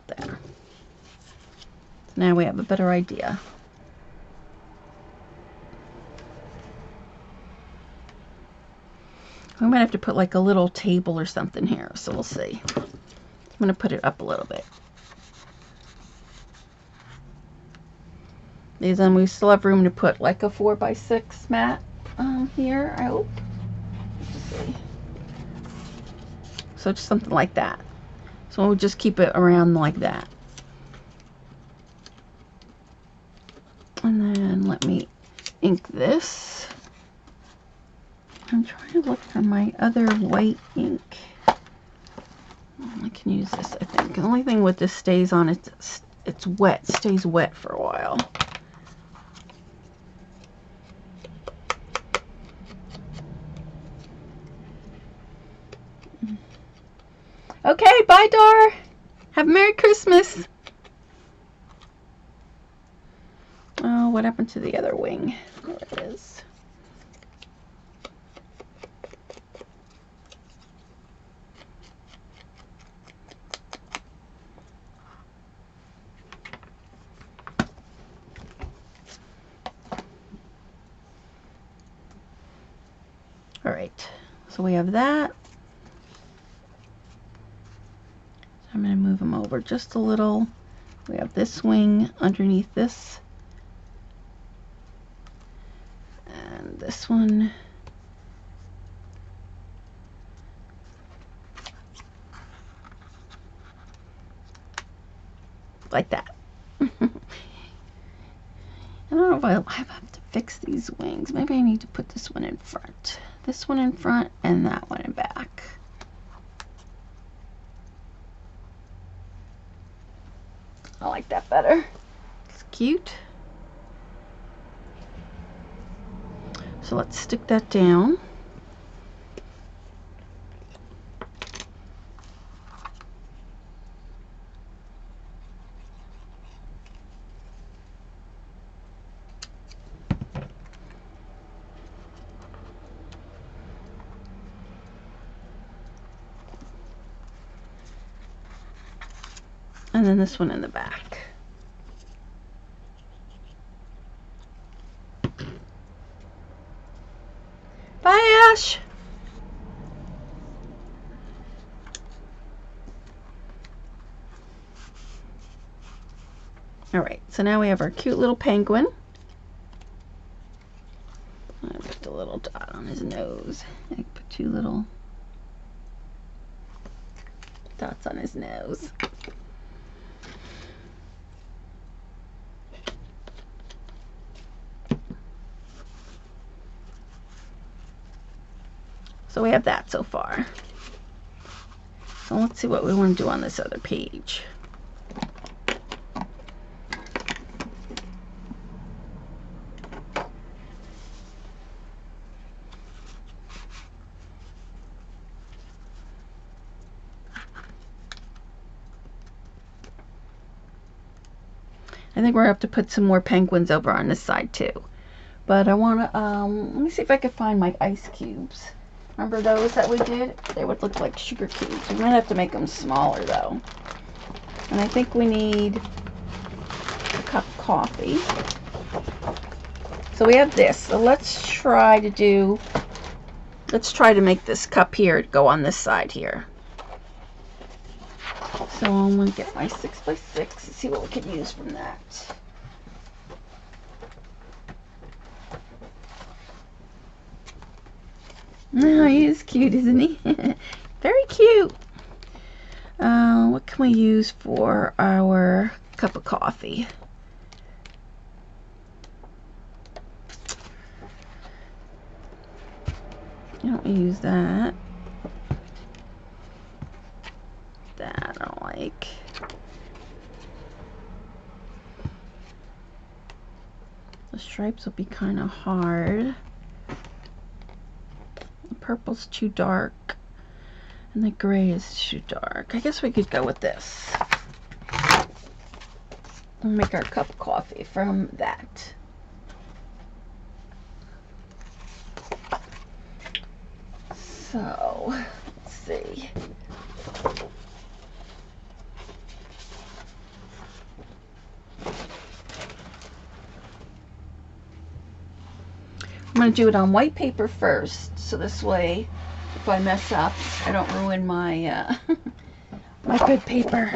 There. Now we have a better idea. We might have to put like a little table or something here, so we'll see. I'm going to put it up a little bit. Then we still have room to put like a 4x6 mat here, I hope. Let's see. So just something like that. So we'll just keep it around like that. And then let me ink this. I'm trying to look for my other white ink. I can use this, I think. The only thing with this stays on its it's wet, stays wet for a while. Okay, bye, Dar. Have a Merry Christmas. Oh, what happened to the other wing? There it is. All right, so we have that. I'm going to move them over just a little. We have this wing underneath this. And this one. Like that. I don't know if I have to fix these wings. Maybe I need to put this one in front. This one in front and that one in back. I like that better. It's cute. So let's stick that down. And then this one in the back. Bye, Ash. All right, so now we have our cute little penguin. I put a little dot on his nose. I put 2 little dots on his nose. So we have that so far. So let's see what we want to do on this other page. I think we're going to have to put some more penguins over on this side too. But I want to, let me see if I can find my ice cubes. Remember those that we did? They would look like sugar cubes. We might have to make them smaller though. And I think we need a cup of coffee. So we have this. So let's try to make this cup here go on this side here. So I'm going to get my 6x6 and see what we can use from that. Oh, he is cute, isn't he? Very cute. What can we use for our cup of coffee? I don't use that. That I don't like. The stripes will be kind of hard. The purple's too dark. And the gray is too dark. I guess we could go with this. We'll make our cup of coffee from that. So, let's see. I'm going to do it on white paper first, so this way, if I mess up, I don't ruin my my good paper.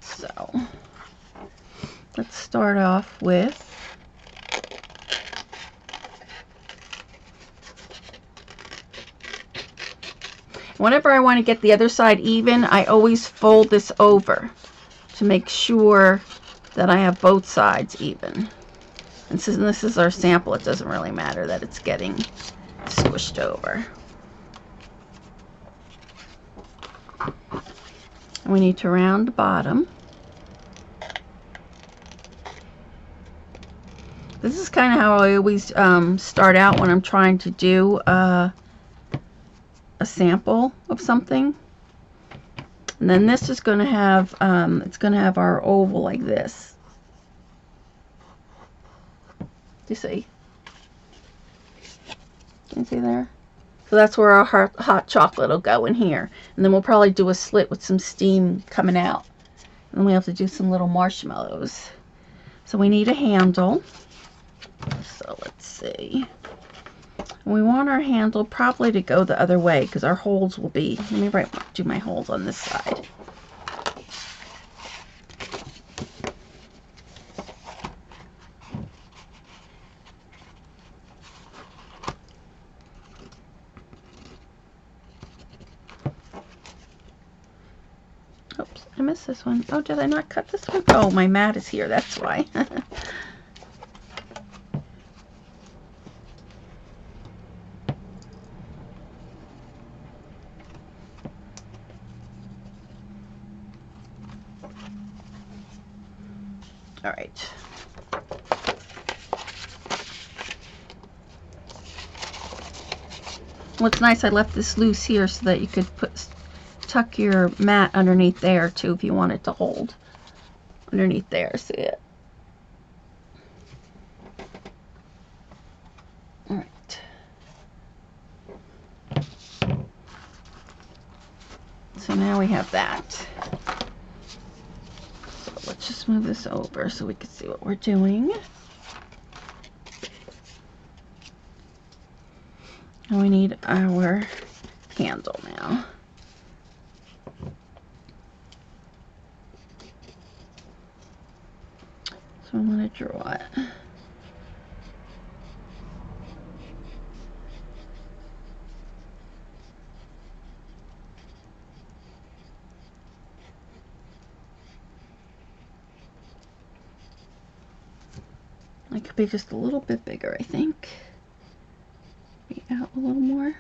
So, let's start off with Whenever I want to get the other side even, I always fold this over to make sure that I have both sides even. And since this is our sample, it doesn't really matter that it's getting squished over. And we need to round the bottom. This is kind of how I always start out when I'm trying to do a sample of something. And then this is going to have, it's going to have our oval like this. Do you see? Can you see there? So that's where our hot chocolate will go in here. And then we'll probably do a slit with some steam coming out. And then we have to do some little marshmallows. So we need a handle. So let's see. We want our handle probably to go the other way because our holes will be, let me do my holes on this side. Oops, I missed this one. Oh, did I not cut this one? Oh, my mat is here, that's why. All right. What's nice, I left this loose here so that you could tuck your mat underneath there too if you want it to hold underneath there. See it? All right. So now we have that. Let's just move this over so we can see what we're doing. And we need our handle now. So I'm going to draw it. It could be just a little bit bigger, I think. Be out a little more.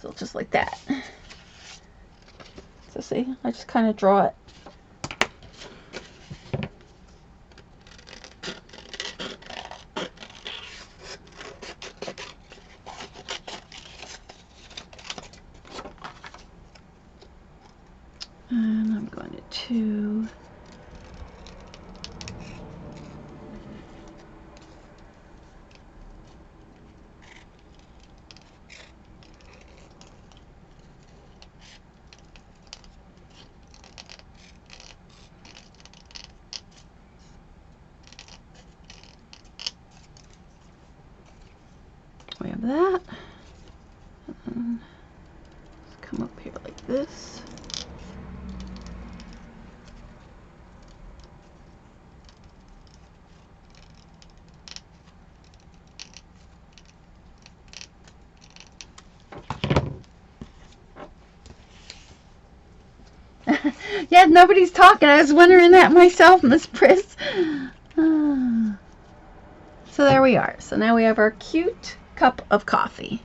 So just like that. So see, I just kind of draw it. And I'm going to we have that. And let's come up here like this. Yeah, nobody's talking. I was wondering that myself, Miss Pris. So there we are. So now we have our cute cup of coffee.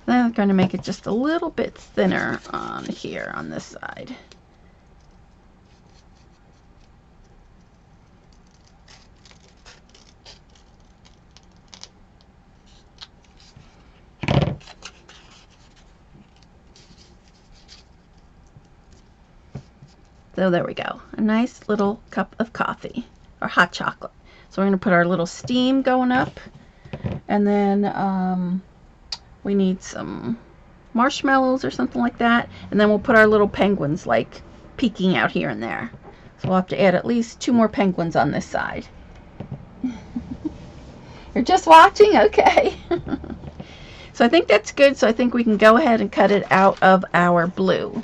Then I'm going to make it just a little bit thinner on here on this side. So there we go, a nice little cup of coffee or hot chocolate. So we're going to put our little steam going up, and then we need some marshmallows or something like that, and then we'll put our little penguins like peeking out here and there. So we'll have to add at least 2 more penguins on this side. You're just watching? Okay. So I think that's good, so I think we can go ahead and cut it out of our blue.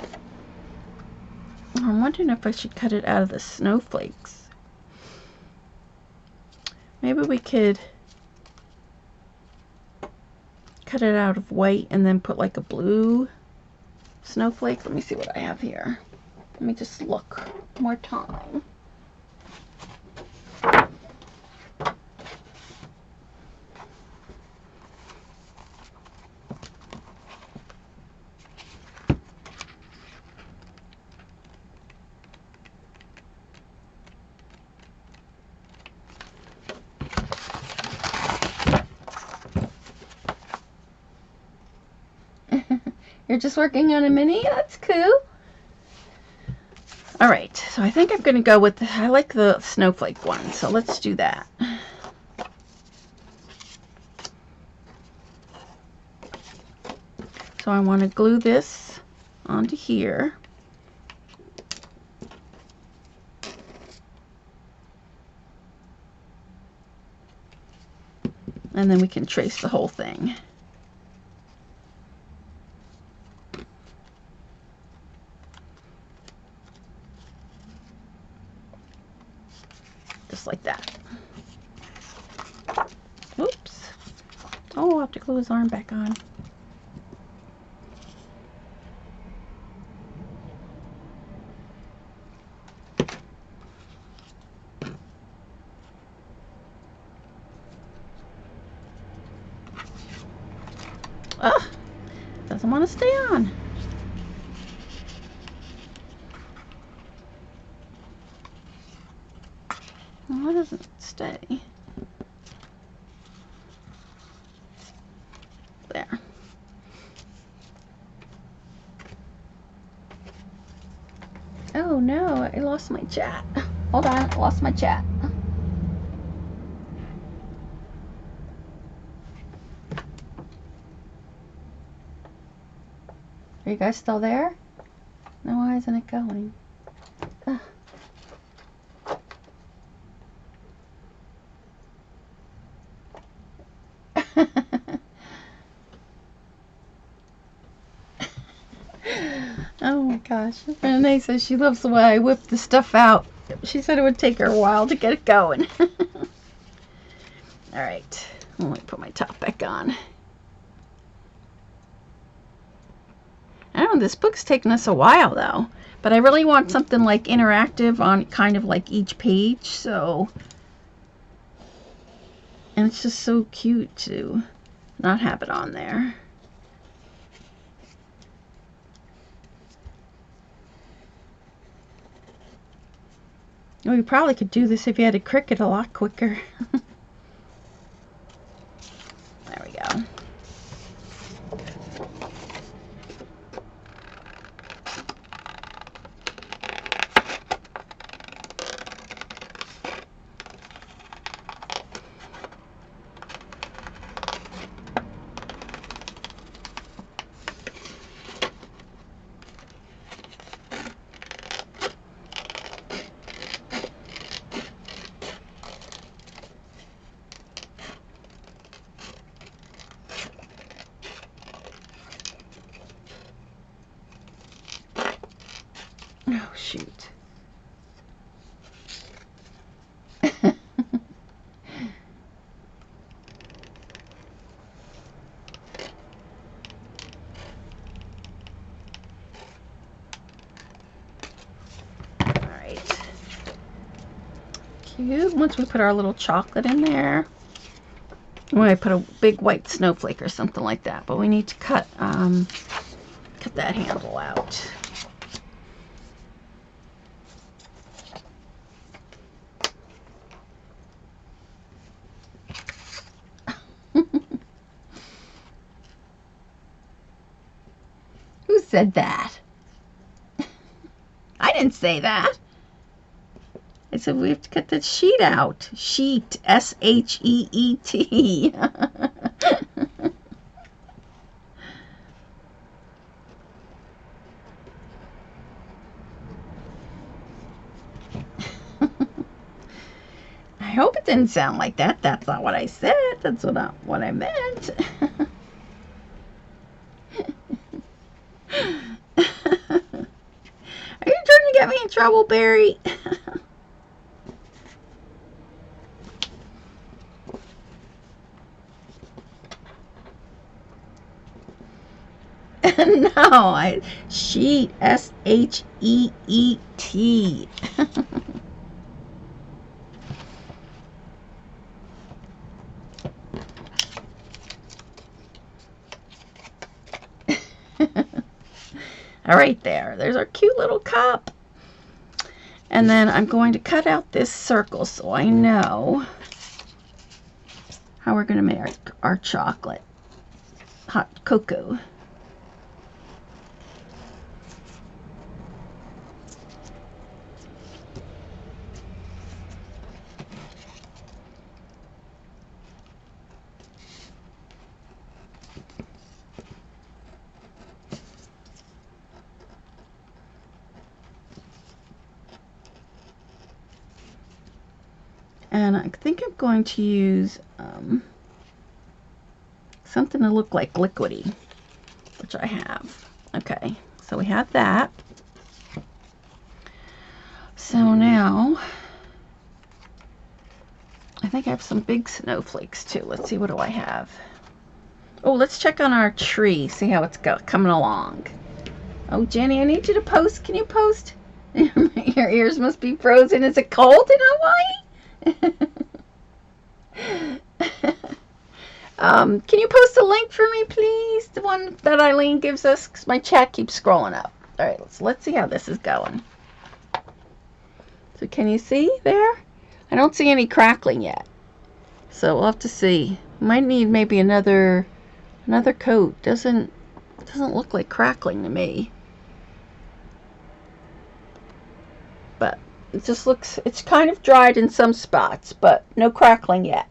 All wondering if I should cut it out of the snowflakes. Maybe we could cut it out of white and then put like a blue snowflake. Let me see what I have here. Let me just look one more time. You're just working on a mini? That's cool. Alright, so I think I'm going to go with, I like the snowflake one, so let's do that. So I want to glue this onto here. And then we can trace the whole thing. Just like that. Oops. Oh, I'll have to glue his arm back on. Ah, doesn't want to stay on. Why doesn't it stay? There. Oh no, I lost my chat. Hold on, I lost my chat. Are you guys still there? No, why isn't it going? Ugh. Oh my gosh. Renee says she loves the way I whip the stuff out. She said it would take her a while to get it going. Alright, let me put my top back on. I don't know, this book's taken us a while though, but I really want something like interactive on kind of like each page, so, and it's just so cute to not have it on there. Well, you probably could do this if you had a Cricut a lot quicker. There we go. Oh, shoot. Alright. Cute. Once we put our little chocolate in there, when I put a big white snowflake or something like that, but we need to cut that handle out. Who said that? I didn't say that. I said we have to cut that sheet out. Sheet. S-H-E-E-T. I hope it didn't sound like that. That's not what I said. That's what I meant. Are you trying to get me in trouble, Barry. No, sheet, S-H-E-E-T. All right, there's our cute little cup. And then I'm going to cut out this circle so I know how we're going to make our chocolate hot cocoa. And I think I'm going to use something to look like liquidy, which I have. Okay, so we have that. So now, I think I have some big snowflakes too. Let's see, what do I have? Oh, let's check on our tree, see how it's coming along. Oh, Jenny, I need you to post. Can you post? Your ears must be frozen. Is it cold in Hawaii? Can you post a link for me, please? The one that Eileen gives us, because my chat keeps scrolling up. All right, let's see how this is going. So can you see there? I don't see any crackling yet. So we'll have to see. Might need maybe another coat. Doesn't look like crackling to me. But it just looks, it's kind of dried in some spots, but no crackling yet.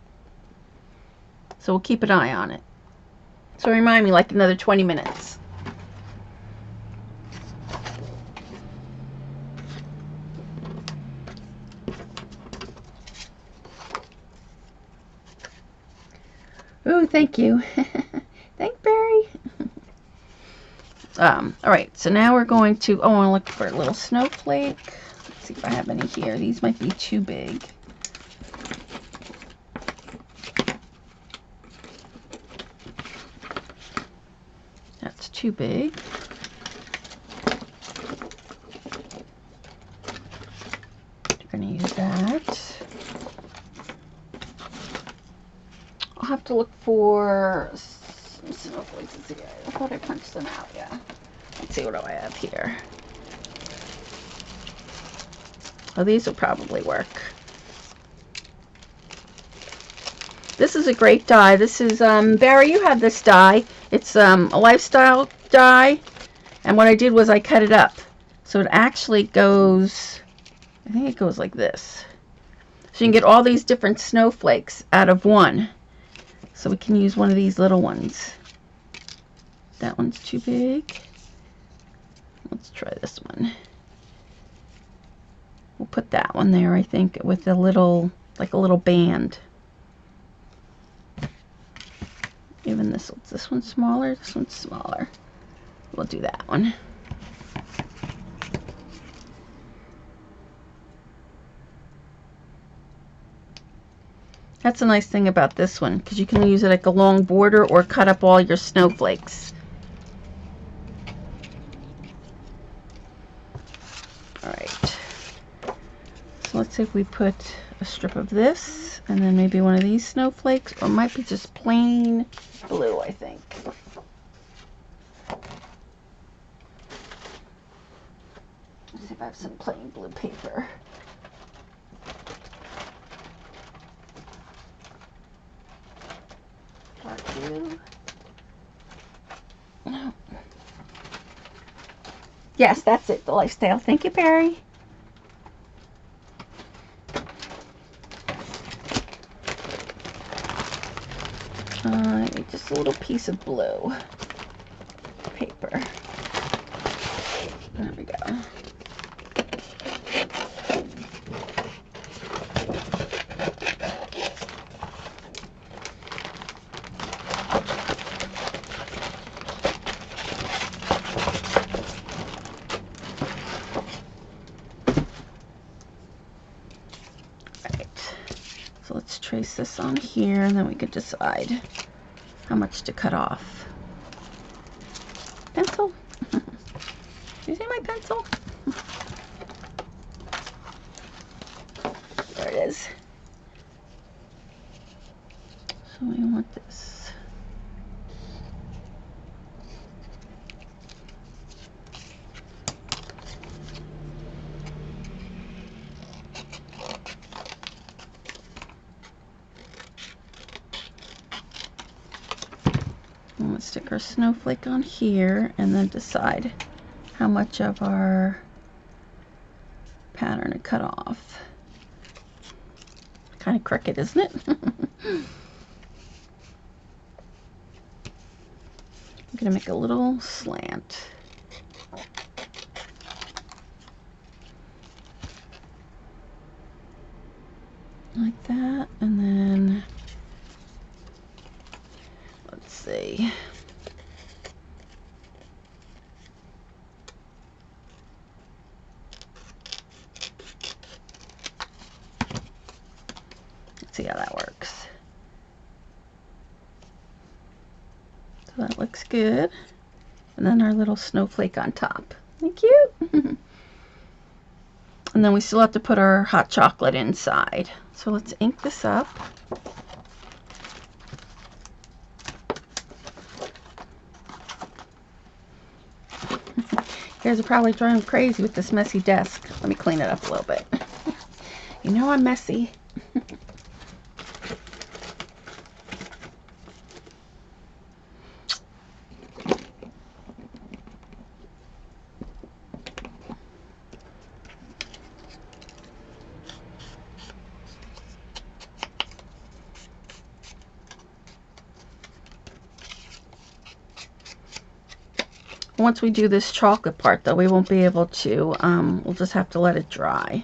So we'll keep an eye on it. So remind me, like another 20 minutes. Oh, thank you. Thank Barry. All right, so now we're going to, I want to look for a little snowflake. Let's see if I have any here. These might be too big. That's too big. We're going to use that. I'll have to look for some snowflakes here. I thought I punched them out, yeah. Let's see, what do I have here? Oh, these will probably work. This is a great die. This is, Barry, you had this die. It's a lifestyle die. And what I did was I cut it up. So it actually goes, I think it goes like this. So you can get all these different snowflakes out of one. So we can use one of these little ones. That one's too big. Let's try this one. We'll put that one there, I think, with a little, like a little band. Even this one's smaller, this one's smaller. We'll do that one. That's a nice thing about this one, because you can use it like a long border or cut up all your snowflakes. Alright. So let's see if we put a strip of this, and then maybe one of these snowflakes, or it might be just plain blue, I think. Let's see if I have some plain blue paper. Dark blue. No. Yes, that's it, the lifestyle. Thank you, Barry. Just a little piece of blue paper. There we go. trace this on here, and then we could decide how much to cut off. Pencil. Do you see my pencil? There it is. So we want this. And let's stick our snowflake on here and then decide how much of our pattern to cut off. Kind of crooked, isn't it? I'm going to make a little slant. Like that, and then let's see. Let's see how that works. So that looks good. And then our little snowflake on top. Isn't it cute? And then we still have to put our hot chocolate inside. So let's ink this up. You guys are probably driving crazy with this messy desk. Let me clean it up a little bit. You know I'm messy. Once we do this chocolate part, though, we won't be able to, we'll just have to let it dry.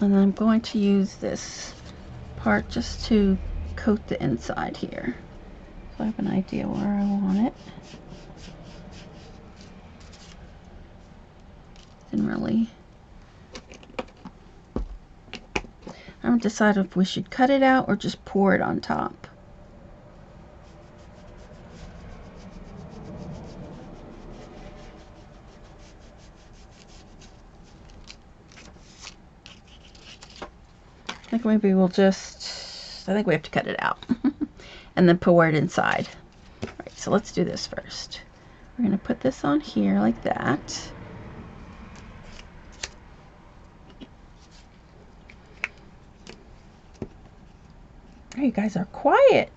And I'm going to use this part just to coat the inside here, so I have an idea where I want it. Didn't really. I haven't decided if we should cut it out or just pour it on top. I think maybe we'll just, I think we have to cut it out and then pour it inside. All right, so let's do this first. We're going to put this on here like that. Oh, you guys are quiet.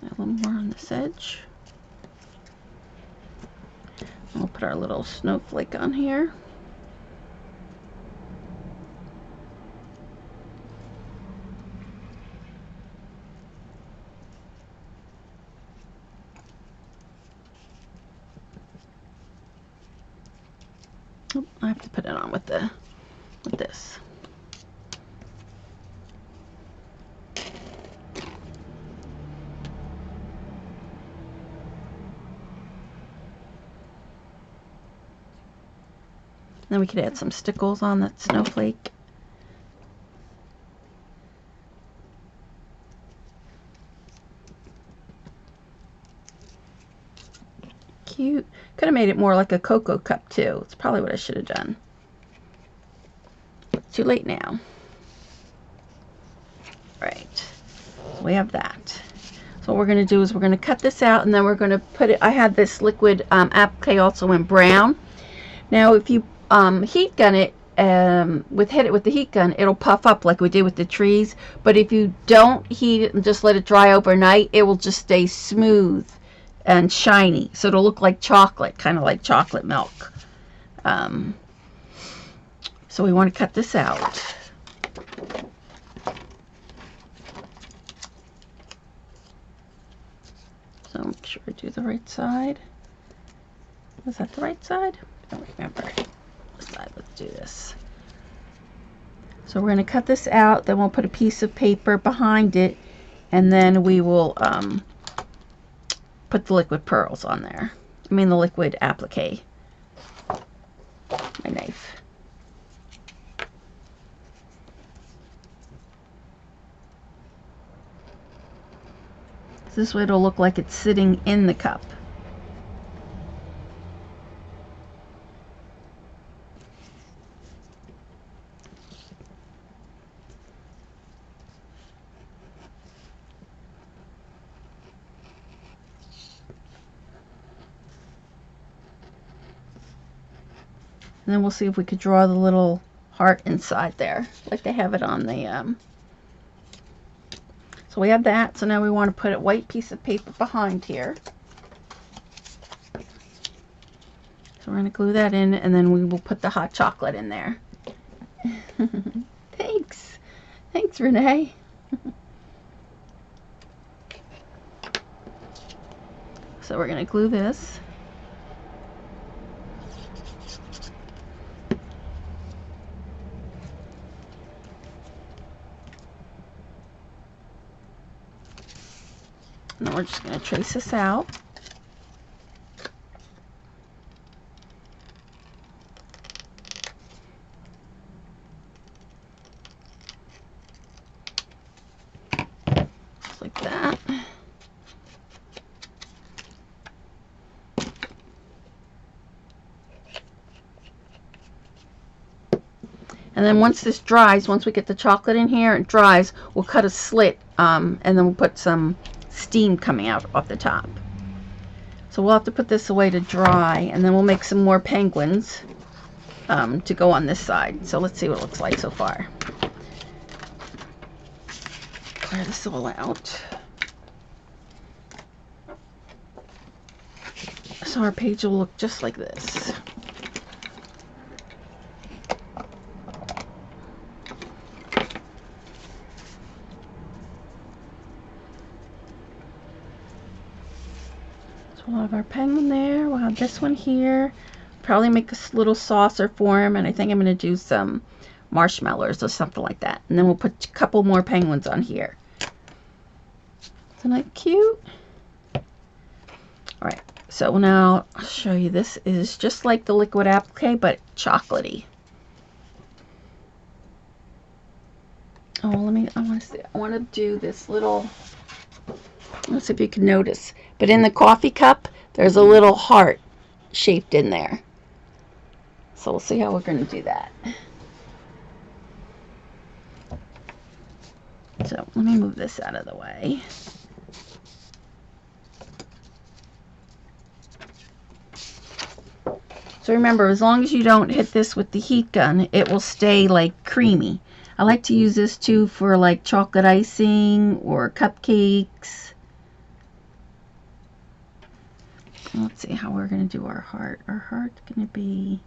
A little more on this edge. We'll put our little snowflake on here. Oh, I have to put it on with this. Then we could add some stickles on that snowflake. Cute. Could have made it more like a cocoa cup too. It's probably what I should have done. But too late now. Right. So we have that. So what we're going to do is we're going to cut this out, and then we're going to put it, I had this liquid applique also in brown. Now if you heat gun it hit it with the heat gun, it'll puff up like we did with the trees. But if you don't heat it and just let it dry overnight, it will just stay smooth and shiny. So it'll look like chocolate, kind of like chocolate milk. So we want to cut this out. So make sure I do the right side. Was that the right side? I don't remember. What side? Let's do this. So we're going to cut this out, then we'll put a piece of paper behind it, and then we will put the liquid pearls on there. I mean the liquid applique. My knife. This way it'll look like it's sitting in the cup. And then we'll see if we could draw the little heart inside there, like they have it on the, So we have that. So now we want to put a white piece of paper behind here. So we're going to glue that in, and then we will put the hot chocolate in there. Thanks. Thanks, Renee. So we're going to glue this. And then we're just going to trace this out. Just like that. And then once this dries, once we get the chocolate in here, it dries, we'll cut a slit, and then we'll put some steam coming out off the top. So we'll have to put this away to dry, and then we'll make some more penguins to go on this side. So let's see what it looks like so far. Clear this all out. So our page will look just like this. We'll have our penguin there. We'll have this one here. Probably make a little saucer for him, and I think I'm going to do some marshmallows or something like that. And then we'll put a couple more penguins on here. Isn't that cute? Alright, so now I'll show you. This is just like the liquid applique, but chocolatey. Oh, I want to do this little, let's see if you can notice. But in the coffee cup, there's a little heart shaped in there. So we'll see how we're going to do that. So let me move this out of the way. So remember, as long as you don't hit this with the heat gun, it will stay like creamy. I like to use this too for like chocolate icing or cupcakes. Let's see how we're going to do our heart. Our heart's going to be...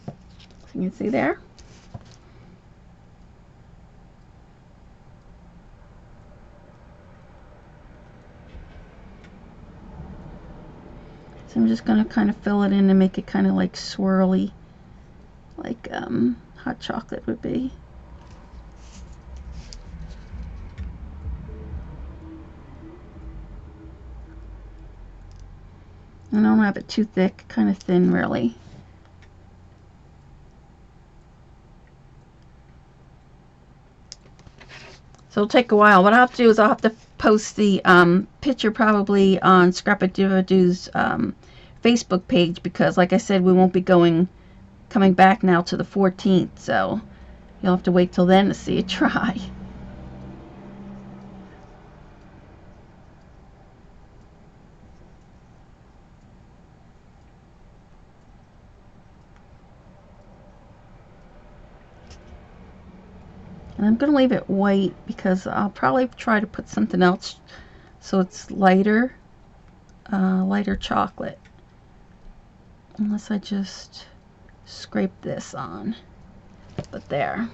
So you can see there. So I'm just going to kind of fill it in and make it kind of like swirly, like hot chocolate would be. I don't have it too thick, kind of thin really. So it'll take a while. What I'll have to do is I'll have to post the picture probably on Scrap-a-Doo-a-Doo's Facebook page, because like I said, we won't be coming back now to the 14th, so you'll have to wait till then to see it dry. I'm going to leave it white because I'll probably try to put something else so it's lighter, lighter chocolate. Unless I just scrape this on. But there.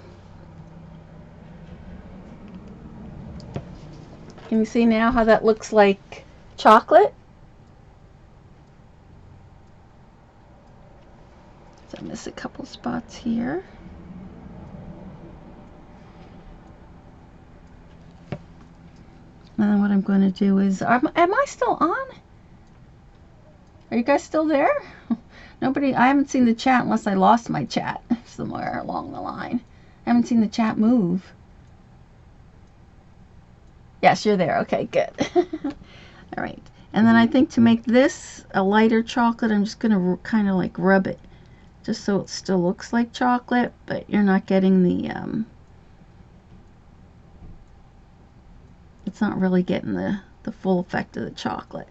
Can you see now how that looks like chocolate? So I miss a couple spots here. And then what I'm going to do is, am I still on? Are you guys still there? Nobody, I haven't seen the chat unless I lost my chat somewhere along the line. I haven't seen the chat move. Yes, you're there. Okay, good. All right. And then I think to make this a lighter chocolate, I'm just going to kind of like rub it just so it still looks like chocolate, but you're not getting the, it's not really getting the full effect of the chocolate.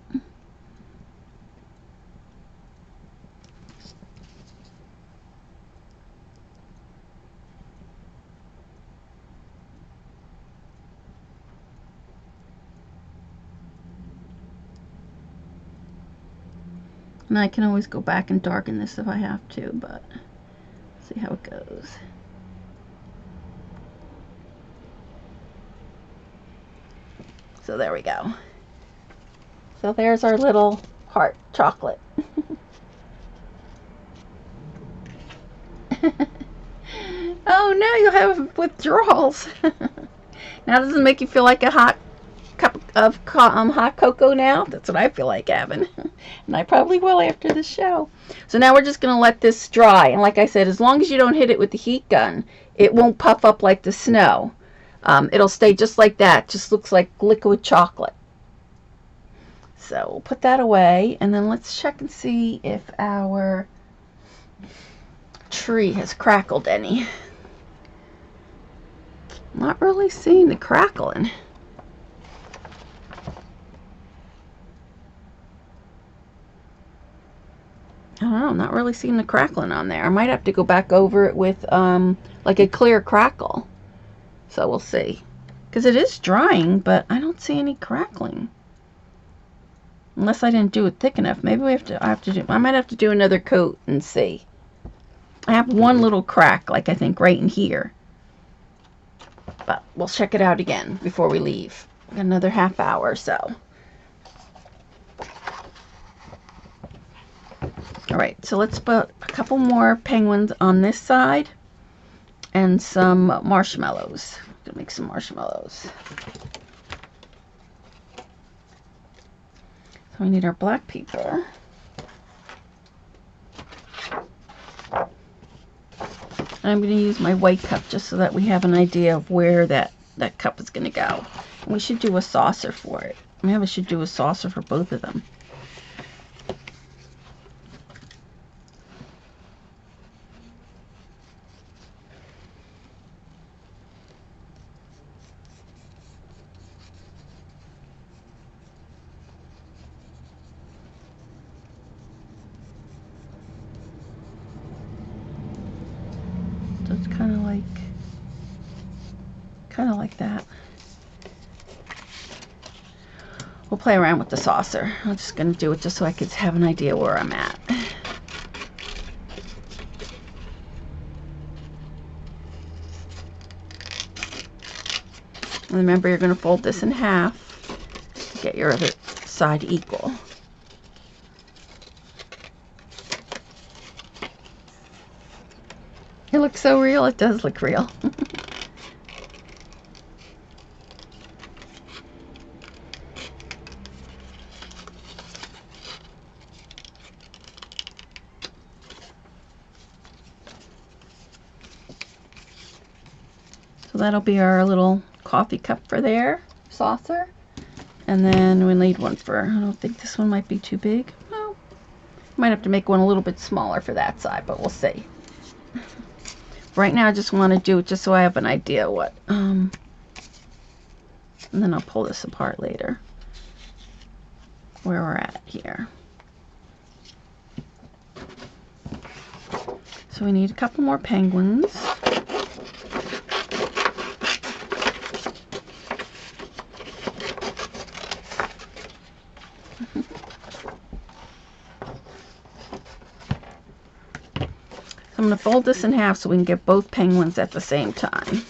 And I can always go back and darken this if I have to, but see how it goes. So there we go. So there's our little heart chocolate. Oh no, you'll have withdrawals. Now does it make you feel like a hot cup of hot cocoa now? That's what I feel like having. And I probably will after the show. So now we're just going to let this dry. And like I said, as long as you don't hit it with the heat gun, it won't puff up like the snow. It'll stay just like that. Just looks like liquid chocolate. So we'll put that away. And then let's check and see if our tree has crackled any. Not really seeing the crackling. I don't know, I'm not really seeing the crackling on there. I might have to go back over it with like a clear crackle. So we'll see. Because it is drying, but I don't see any crackling. Unless I didn't do it thick enough. Maybe I might have to do another coat and see. I have one little crack, like I think right in here. But we'll check it out again before we leave. Another half hour or so. Alright, so let's put a couple more penguins on this side and some marshmallows. I'm gonna make some marshmallows. So we need our black paper. And I'm going to use my white cup just so that we have an idea of where that cup is going to go. And we should do a saucer for it. Maybe we should do a saucer for both of them. So it's kind of like that. We'll play around with the saucer. I'm just going to do it just so I could have an idea where I'm at. And remember, you're going to fold this in half to get your other side equal. It looks so real. It does look real. So that'll be our little coffee cup for there, saucer. And then we need one for, I don't think this one might be too big. Well, might have to make one a little bit smaller for that side, but we'll see. Right now I just want to do it just so I have an idea what, and then I'll pull this apart later, where we're at here. So we need a couple more penguins. I'm going to fold this in half so we can get both penguins at the same time.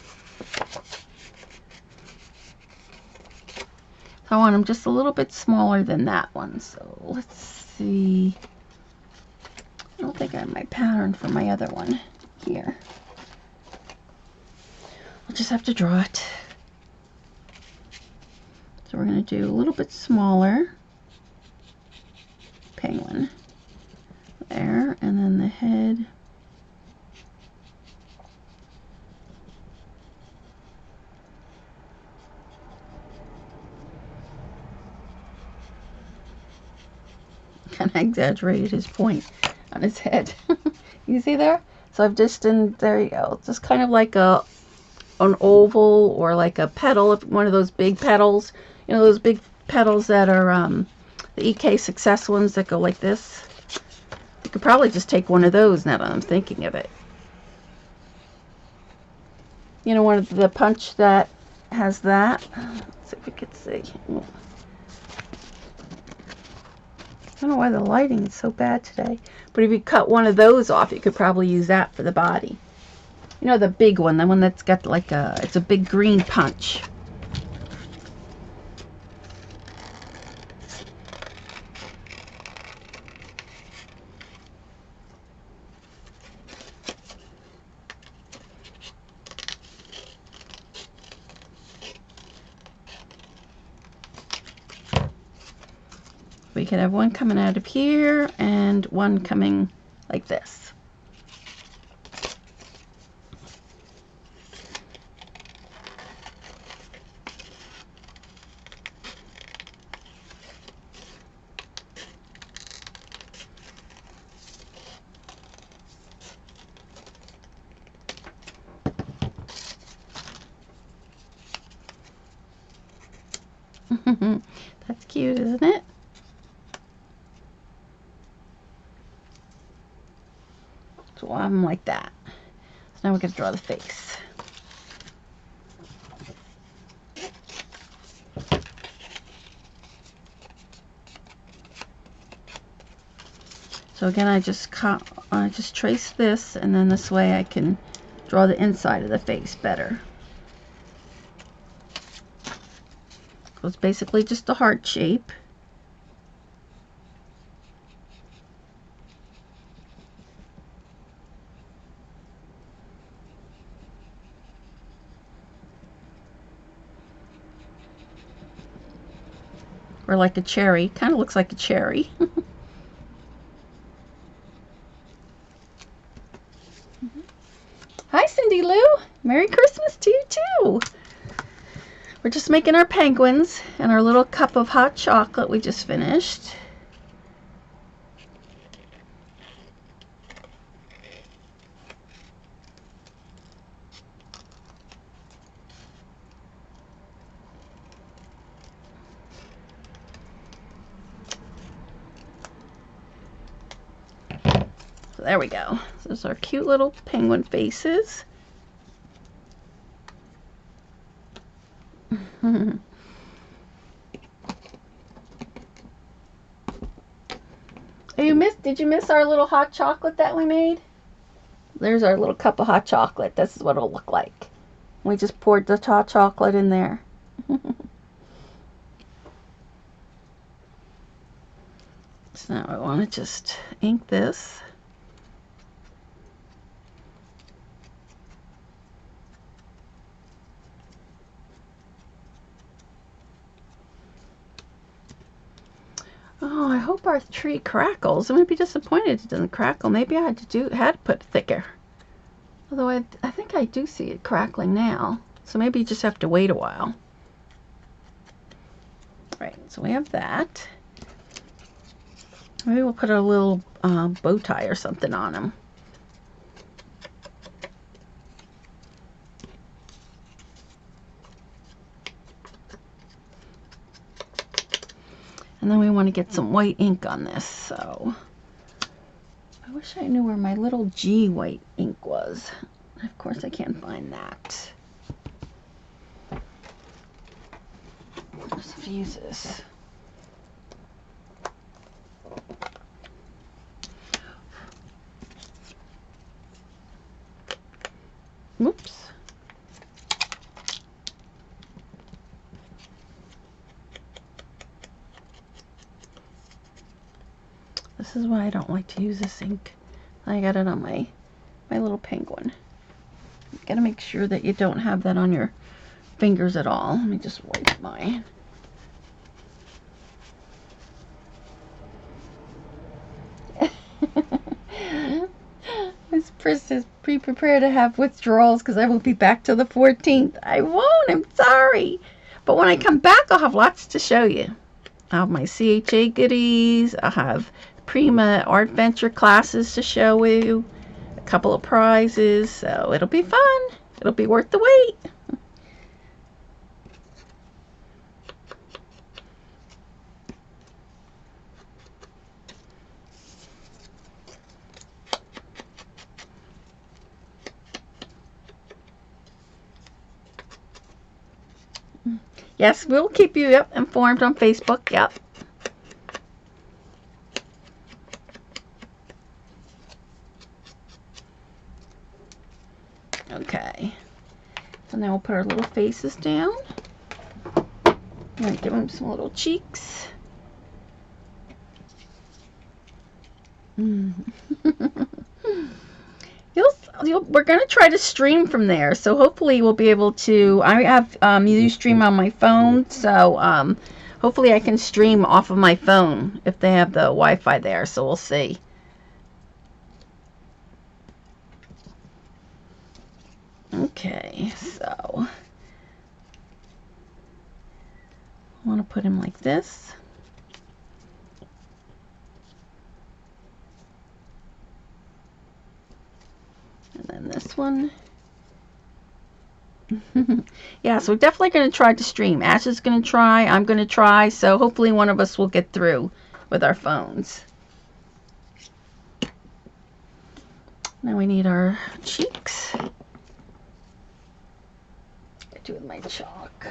I want them just a little bit smaller than that one. So let's see. I don't think I have my pattern for my other one here. I'll just have to draw it. So we're going to do a little bit smaller penguin there, and then the head. Kind of exaggerated his point on his head. You see there? So I've just there you go. Just kind of like an oval or like a petal, one of those big petals. You know those big petals that are the EK Success ones that go like this? You could probably just take one of those now that I'm thinking of it. You know, one of the punch that has that. Let's see if we could see. I don't know why the lighting is so bad today. But if you cut one of those off, you could probably use that for the body. You know, the big one, the one that's got like it's a big green punch. We could have one coming out of here and one coming like this. That's cute, isn't it? So I'm like that. So now we're going to draw the face. So again, I just trace this, and then this way I can draw the inside of the face better. So it's basically just a heart shape. Or like a cherry. Kind of looks like a cherry. Hi, Cindy Lou. Merry Christmas to you, too. We're just making our penguins and our little cup of hot chocolate we just finished. So there we go. So those are cute little penguin faces. Did you miss our little hot chocolate that we made? There's our little cup of hot chocolate. This is what it'll look like. We just poured the hot chocolate in there. So now I want to just ink this. Oh, I hope our tree crackles. I'm gonna be disappointed it doesn't crackle. Maybe I had to put thicker. Although I think I do see it crackling now. So maybe you just have to wait a while. Right, so we have that. Maybe we'll put a little bow tie or something on them. And then we want to get some white ink on this, so I wish I knew where my little G white ink was. Of course I can't find that. Let's have to use this. This is why I don't like to use this ink. I got it on my little penguin. You gotta make sure that you don't have that on your fingers at all. Let me just wipe mine. Miss Pris says, prepare to have withdrawals because I will be back till the 14th. I won't, I'm sorry. But when I come back, I'll have lots to show you. I'll have my CHA goodies. I'll have Prima Art Venture classes to show you. A couple of prizes. So it'll be fun. It'll be worth the wait. Yes, we'll keep you informed on Facebook. Yep. Okay. So now we'll put our little faces down. And give them some little cheeks. We're going to try to stream from there, so hopefully we'll be able to. I have Ustream on my phone, so hopefully I can stream off of my phone if they have the Wi-Fi there, so we'll see. Okay, so I want to put him like this. And then this one. Yeah, so we're definitely going to try to stream. Ash is going to try. I'm going to try. So hopefully one of us will get through with our phones. Now we need our cheeks. I do with my chalk.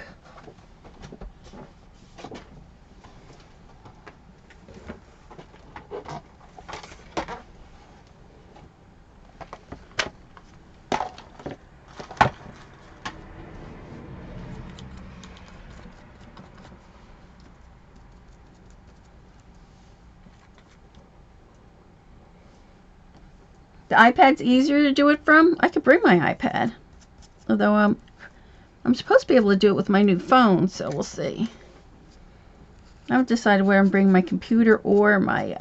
The iPad's easier to do it from. I could bring my iPad. Although I'm supposed to be able to do it with my new phone, so we'll see. I haven't decided where I'm bringing my computer or my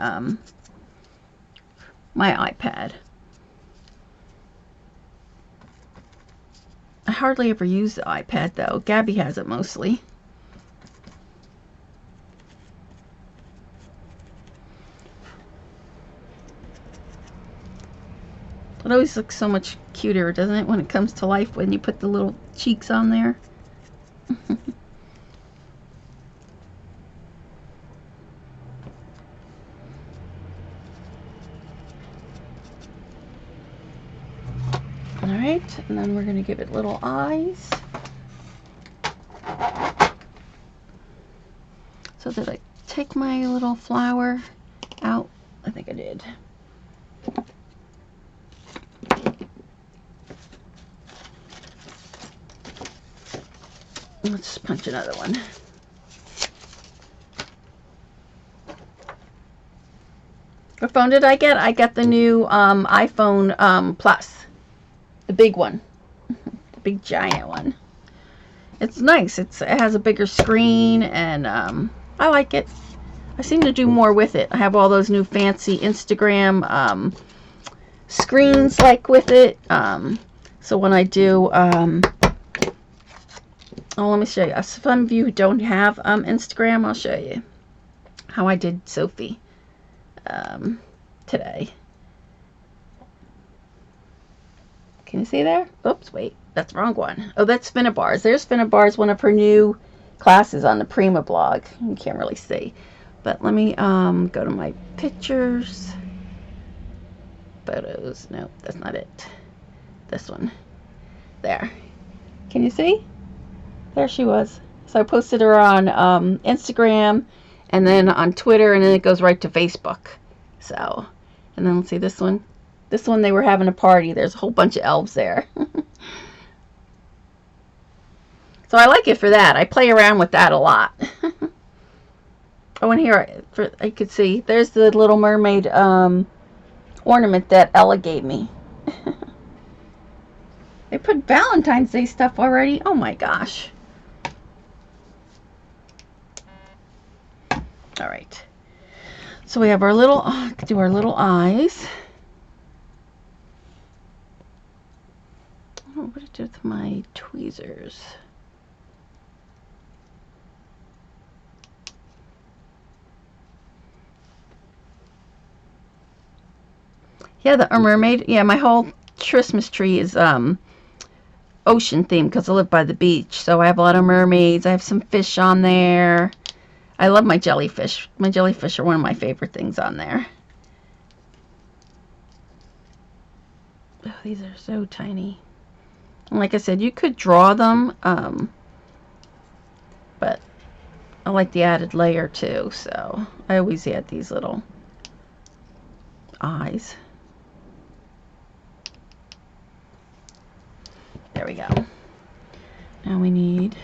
my iPad. I hardly ever use the iPad though. Gabby has it mostly. It always looks so much cuter, doesn't it, when it comes to life when you put the little cheeks on there? Alright, and then we're going to give it little eyes. So did I take my little flower out? I think I did. Let's just punch another one. What phone did I get? I got the new iPhone Plus. The big one. The big giant one. It's nice. It has a bigger screen and I like it. I seem to do more with it. I have all those new fancy Instagram screens like with it. So when I do oh, let me show you. Some of you who don't have Instagram, I'll show you how I did Sophie today. Can you see there? Oops, wait. That's the wrong one. Oh, that's Finnabar's. There's Finnabar's, one of her new classes on the Prima blog. You can't really see. But let me go to my pictures. Photos. Nope, that's not it. This one. There. Can you see? There she was. So I posted her on Instagram and then on Twitter, and then it goes right to Facebook. So, and then let's see this one. This one, they were having a party. There's a whole bunch of elves there. So I like it for that. I play around with that a lot. Oh, and here, I could see, there's the Little Mermaid ornament that Ella gave me. They put Valentine's Day stuff already? Oh my gosh. Alright. So we have our little, do our little eyes. I don't know what to do with my tweezers. Yeah, the mermaid. Yeah, my whole Christmas tree is ocean themed because I live by the beach. So I have a lot of mermaids. I have some fish on there. I love my jellyfish. My jellyfish are one of my favorite things on there. Oh, these are so tiny. And like I said, you could draw them, but I like the added layer too. So I always add these little eyes. There we go. Now we need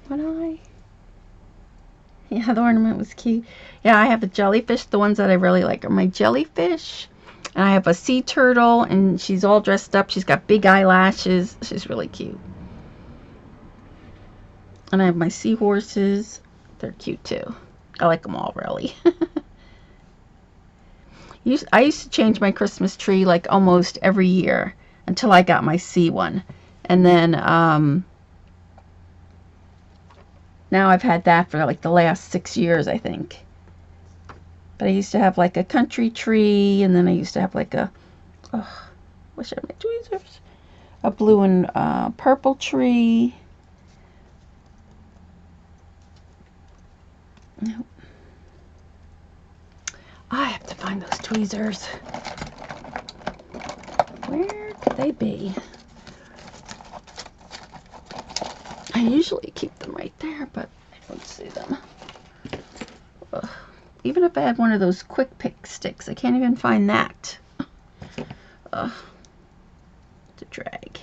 what eye? Yeah, the ornament was cute. Yeah, I have the jellyfish. The ones that I really like are my jellyfish. And I have a sea turtle, and she's all dressed up. She's got big eyelashes. She's really cute. And I have my seahorses. They're cute too. I like them all, really. I used to change my Christmas tree like almost every year until I got my sea one. And then now I've had that for like the last 6 years, I think. But I used to have like a country tree, and then I used to have like a, oh, wish I had my tweezers, a blue and purple tree. Nope. I have to find those tweezers. Where could they be? I usually keep them right there, but I don't see them. Ugh. Even if I had one of those quick pick sticks, I can't even find that. Ugh. It's a drag.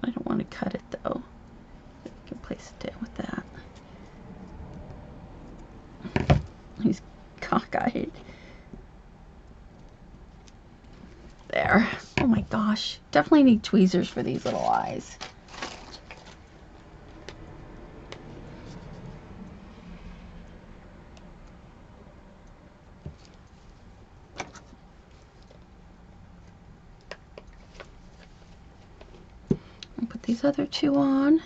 I don't want to cut it though. I can place it down with that. He's cockeyed. There. Oh my gosh. Definitely need tweezers for these little eyes. I'll put these other two on.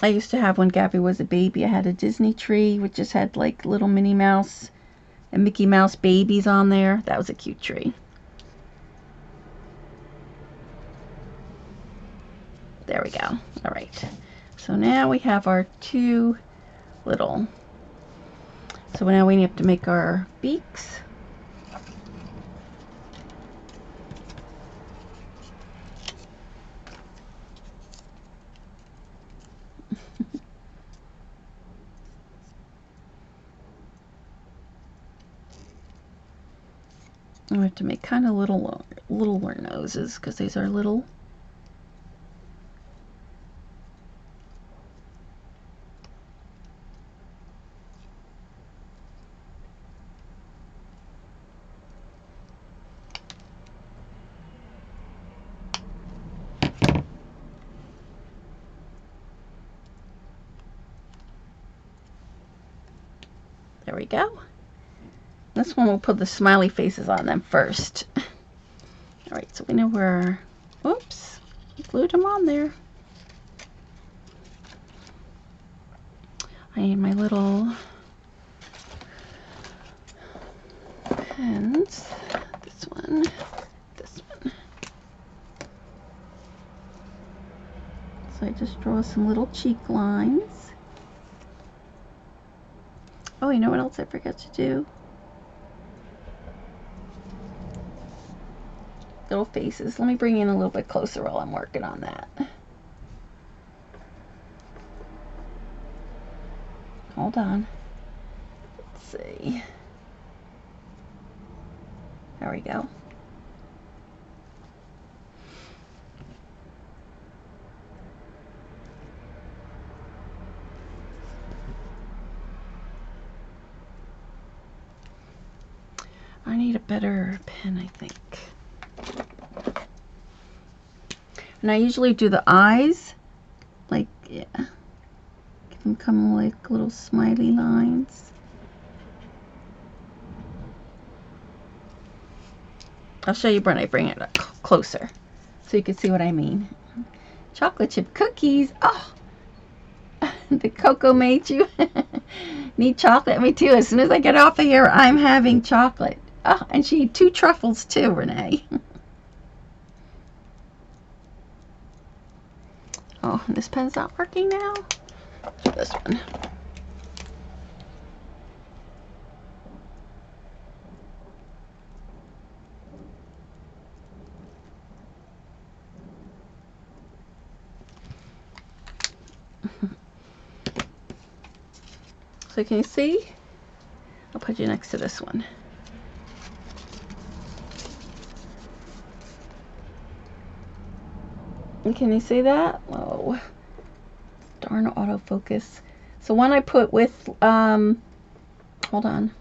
I used to have when Gabby was a baby, I had a Disney tree which just had like little Minnie Mouse and Mickey Mouse babies on there. That was a cute tree. There we go. All right. So now we have our two little. So now we have to make our beaks. We have to make kind of littler noses because these are little. There we go. This one we'll put the smiley faces on them first. All right, so we know where. Oops, glued them on there. I need my little pens. This one, this one. So I just draw some little cheek lines. Oh, you know what else I forgot to do? Little faces. Let me bring you in a little bit closer while I'm working on that. Hold on. Let's see. There we go. I need a better pen, I think. And I usually do the eyes, like, yeah, give them come like little smiley lines. I'll show you when I bring it up closer so you can see what I mean. Chocolate chip cookies. Oh, the cocoa made you need chocolate. Me too. As soon as I get off of here, I'm having chocolate. Oh, and she ate 2 truffles too, Renee. Oh, this pen's not working now. This one. So can you see? I'll put you next to this one. And can you see that? Oh, darn autofocus. So one I put with, hold on,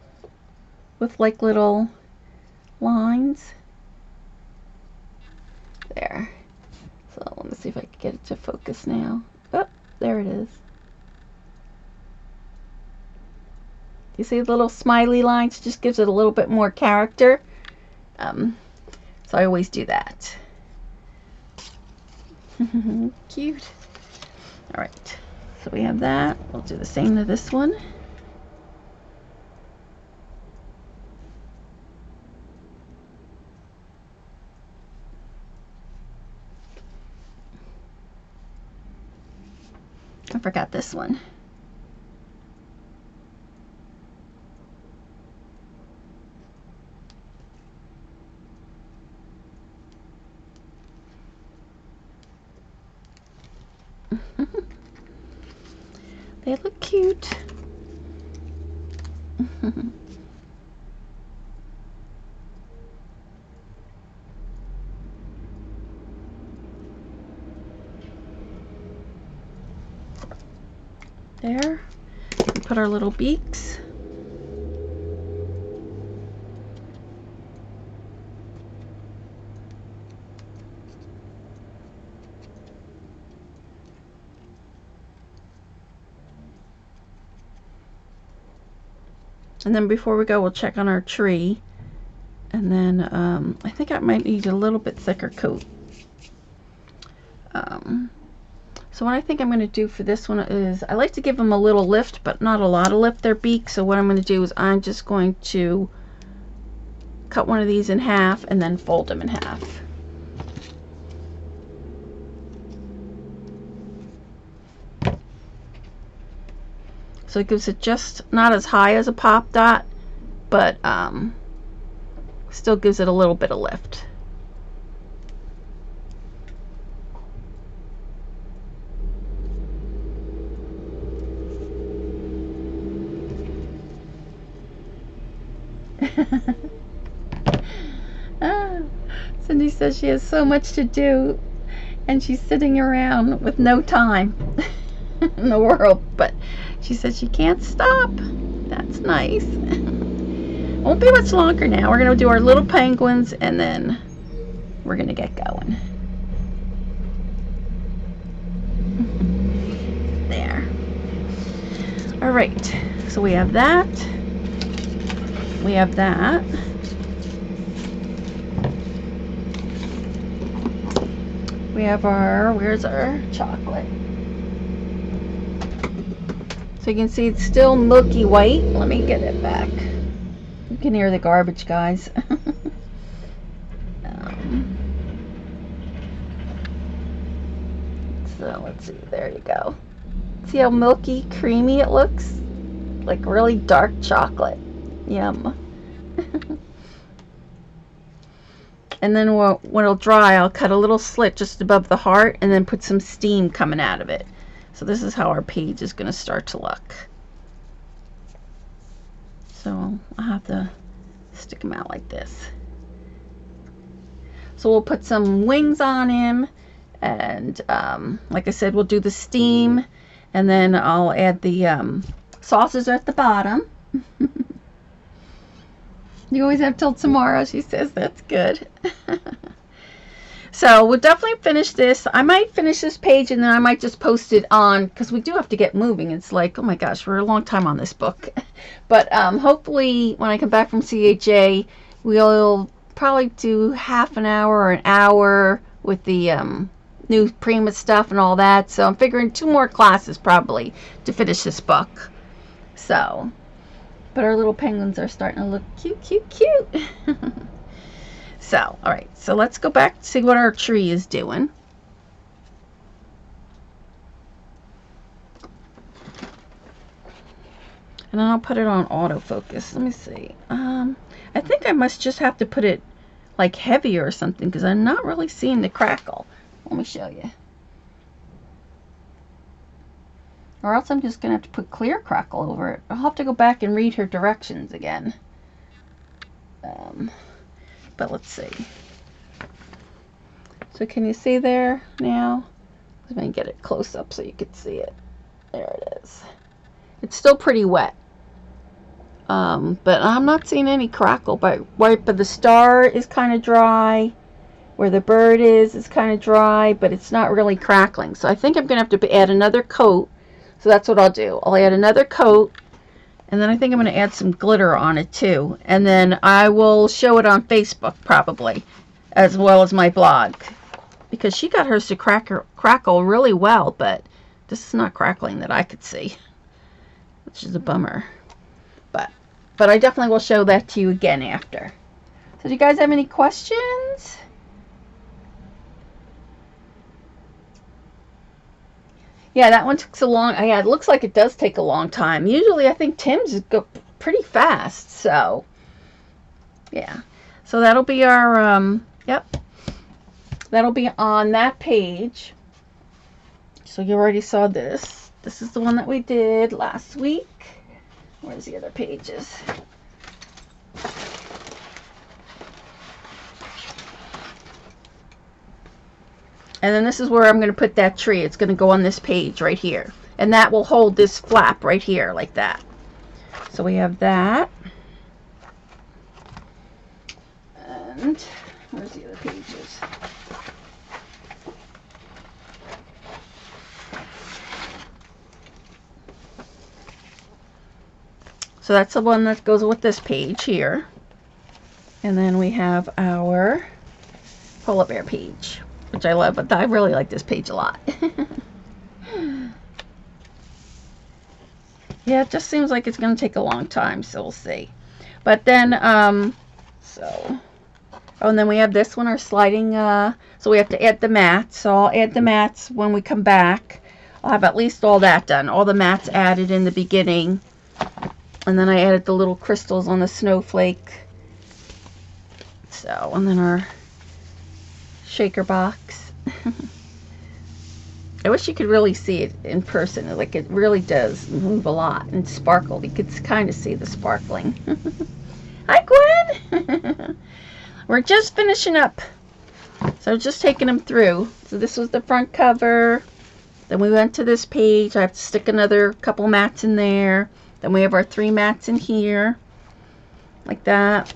with like little lines. There. So let me see if I can get it to focus now. Oh, there it is. You see the little smiley lines? Just gives it a little bit more character. So I always do that. Cute. All right. So we have that. We'll do the same to this one. I forgot this one. They look cute. There. We put our little beaks. And then before we go, we'll check on our tree. And then I think I might need a little bit thicker coat. So what I think I'm going to do for this one is, I like to give them a little lift, but not a lot of lift, their beak. So what I'm going to do is I'm just going to cut one of these in half and then fold them in half. So it gives it just not as high as a pop dot, but still gives it a little bit of lift. Cindy says she has so much to do and she's sitting around with no time in the world, but she says she can't stop. That's nice. Won't be much longer now. We're gonna do our little penguins and then we're gonna get going. There. All right, so we have that. We have that. We have our, where's our chocolate? So you can see it's still milky white. Let me get it back. You can hear the garbage, guys. So let's see. There you go. See how milky, creamy it looks? Like really dark chocolate. Yum. And then when it'll dry, I'll cut a little slit just above the heart and then put some steam coming out of it. So this is how our page is going to start to look. So I'll have to stick them out like this. So we'll put some wings on him, and like I said, we'll do the steam, and then I'll add the sauces at the bottom. You always have till tomorrow, she says. That's good. So we'll definitely finish this. I might finish this page and then I might just post it on, because we do have to get moving. It's like, oh my gosh, we're a long time on this book. But hopefully when I come back from CHA, we'll probably do half an hour or an hour with the new Prima stuff and all that. So I'm figuring 2 more classes probably to finish this book. So, but our little penguins are starting to look cute, cute, cute. So, all right, so let's go back to see what our tree is doing. And then I'll put it on autofocus. Let me see. I think I must just have to put it like heavier or something, because I'm not really seeing the crackle. Let me show you. Or else I'm just going to have to put clear crackle over it. I'll have to go back and read her directions again. But let's see. So can you see there now? Let me get it close up so you can see it. There it is. It's still pretty wet. But I'm not seeing any crackle. But right, but the star is kind of dry. Where the bird is kind of dry, but it's not really crackling. So I think I'm going to have to add another coat. So that's what I'll do. I'll add another coat, and then I think I'm going to add some glitter on it too. And then I will show it on Facebook probably, as well as my blog, because she got hers to crackle really well, but this is not crackling that I could see, which is a bummer. But I definitely will show that to you again after. So do you guys have any questions? Yeah, that one took so long. Yeah, it looks like it does take a long time. Usually I think Tim's go pretty fast. So, yeah. So that'll be our, yep. That'll be on that page. So you already saw this. This is the one that we did last week. Where's the other pages? And then this is where I'm going to put that tree. It's going to go on this page right here. And that will hold this flap right here like that. So we have that. And where's the other pages? So that's the one that goes with this page here. And then we have our polar bear page, which I love, but I really like this page a lot. Yeah, it just seems like it's going to take a long time, so we'll see. But then, oh, and then we have this one, our sliding, so we have to add the mats. So I'll add the mats when we come back. I'll have at least all that done. All the mats added in the beginning. And then I added the little crystals on the snowflake. So, and then our shaker box. I wish you could really see it in person. Like, it really does move a lot and sparkle. You could kind of see the sparkling. Hi, Gwen! We're just finishing up. So just taking them through. So this was the front cover. Then we went to this page. I have to stick another couple mats in there. Then we have our 3 mats in here. Like that.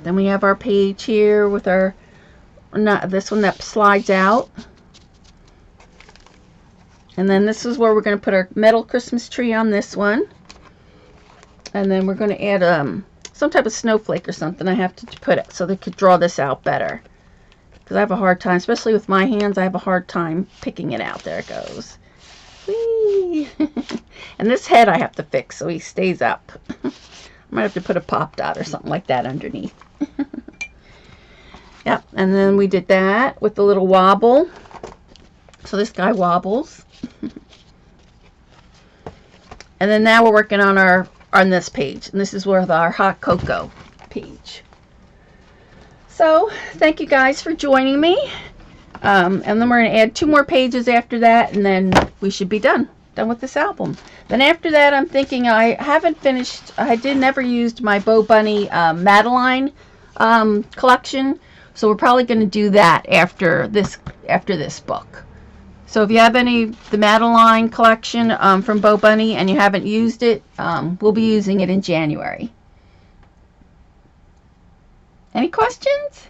Then we have our page here with our, this one that slides out. And then this is where we're going to put our metal Christmas tree on this one. And then we're going to add some type of snowflake or something. I have to put it so they could draw this out better. Because I have a hard time, especially with my hands, I have a hard time picking it out. There it goes. Whee! And this head I have to fix so he stays up. I might have to put a pop dot or something like that underneath. Yep, and then we did that with the little wobble. So this guy wobbles. And then now we're working on this page. And this is where our hot cocoa page. So thank you guys for joining me. And then we're going to add 2 more pages after that, and then we should be done with this album. Then after that, I'm thinking I haven't finished. I never used my BoBunny Madeline collection, so we're probably going to do that after this book. So if you have the Madeline collection from BoBunny and you haven't used it, we'll be using it in January. Any questions?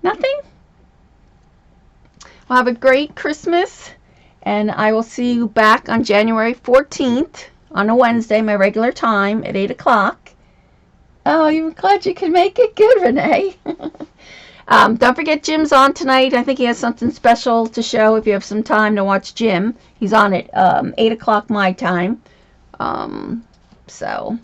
Nothing? Well, have a great Christmas, and I will see you back on January 14th on a Wednesday, my regular time at 8 o'clock. Oh, you're glad you could make it? Good, Renee. Don't forget Jim's on tonight. I think he has something special to show if you have some time to watch Jim. He's on at 8 o'clock my time. So...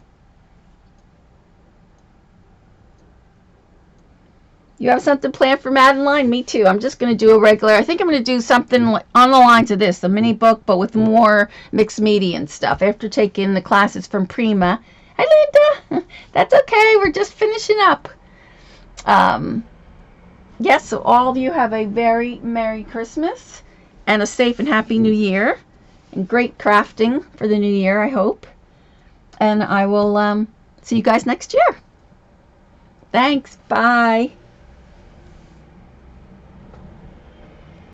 You have something planned for Madeline? Me too. I'm just going to do a regular. I think I'm going to do something on the lines of this, a mini book, but with more mixed media and stuff after taking the classes from Prima. Hi, Linda. That's okay. We're just finishing up. Yes, so all of you have a very Merry Christmas and a safe and happy New Year. And great crafting for the new year, I hope. And I will see you guys next year. Thanks. Bye.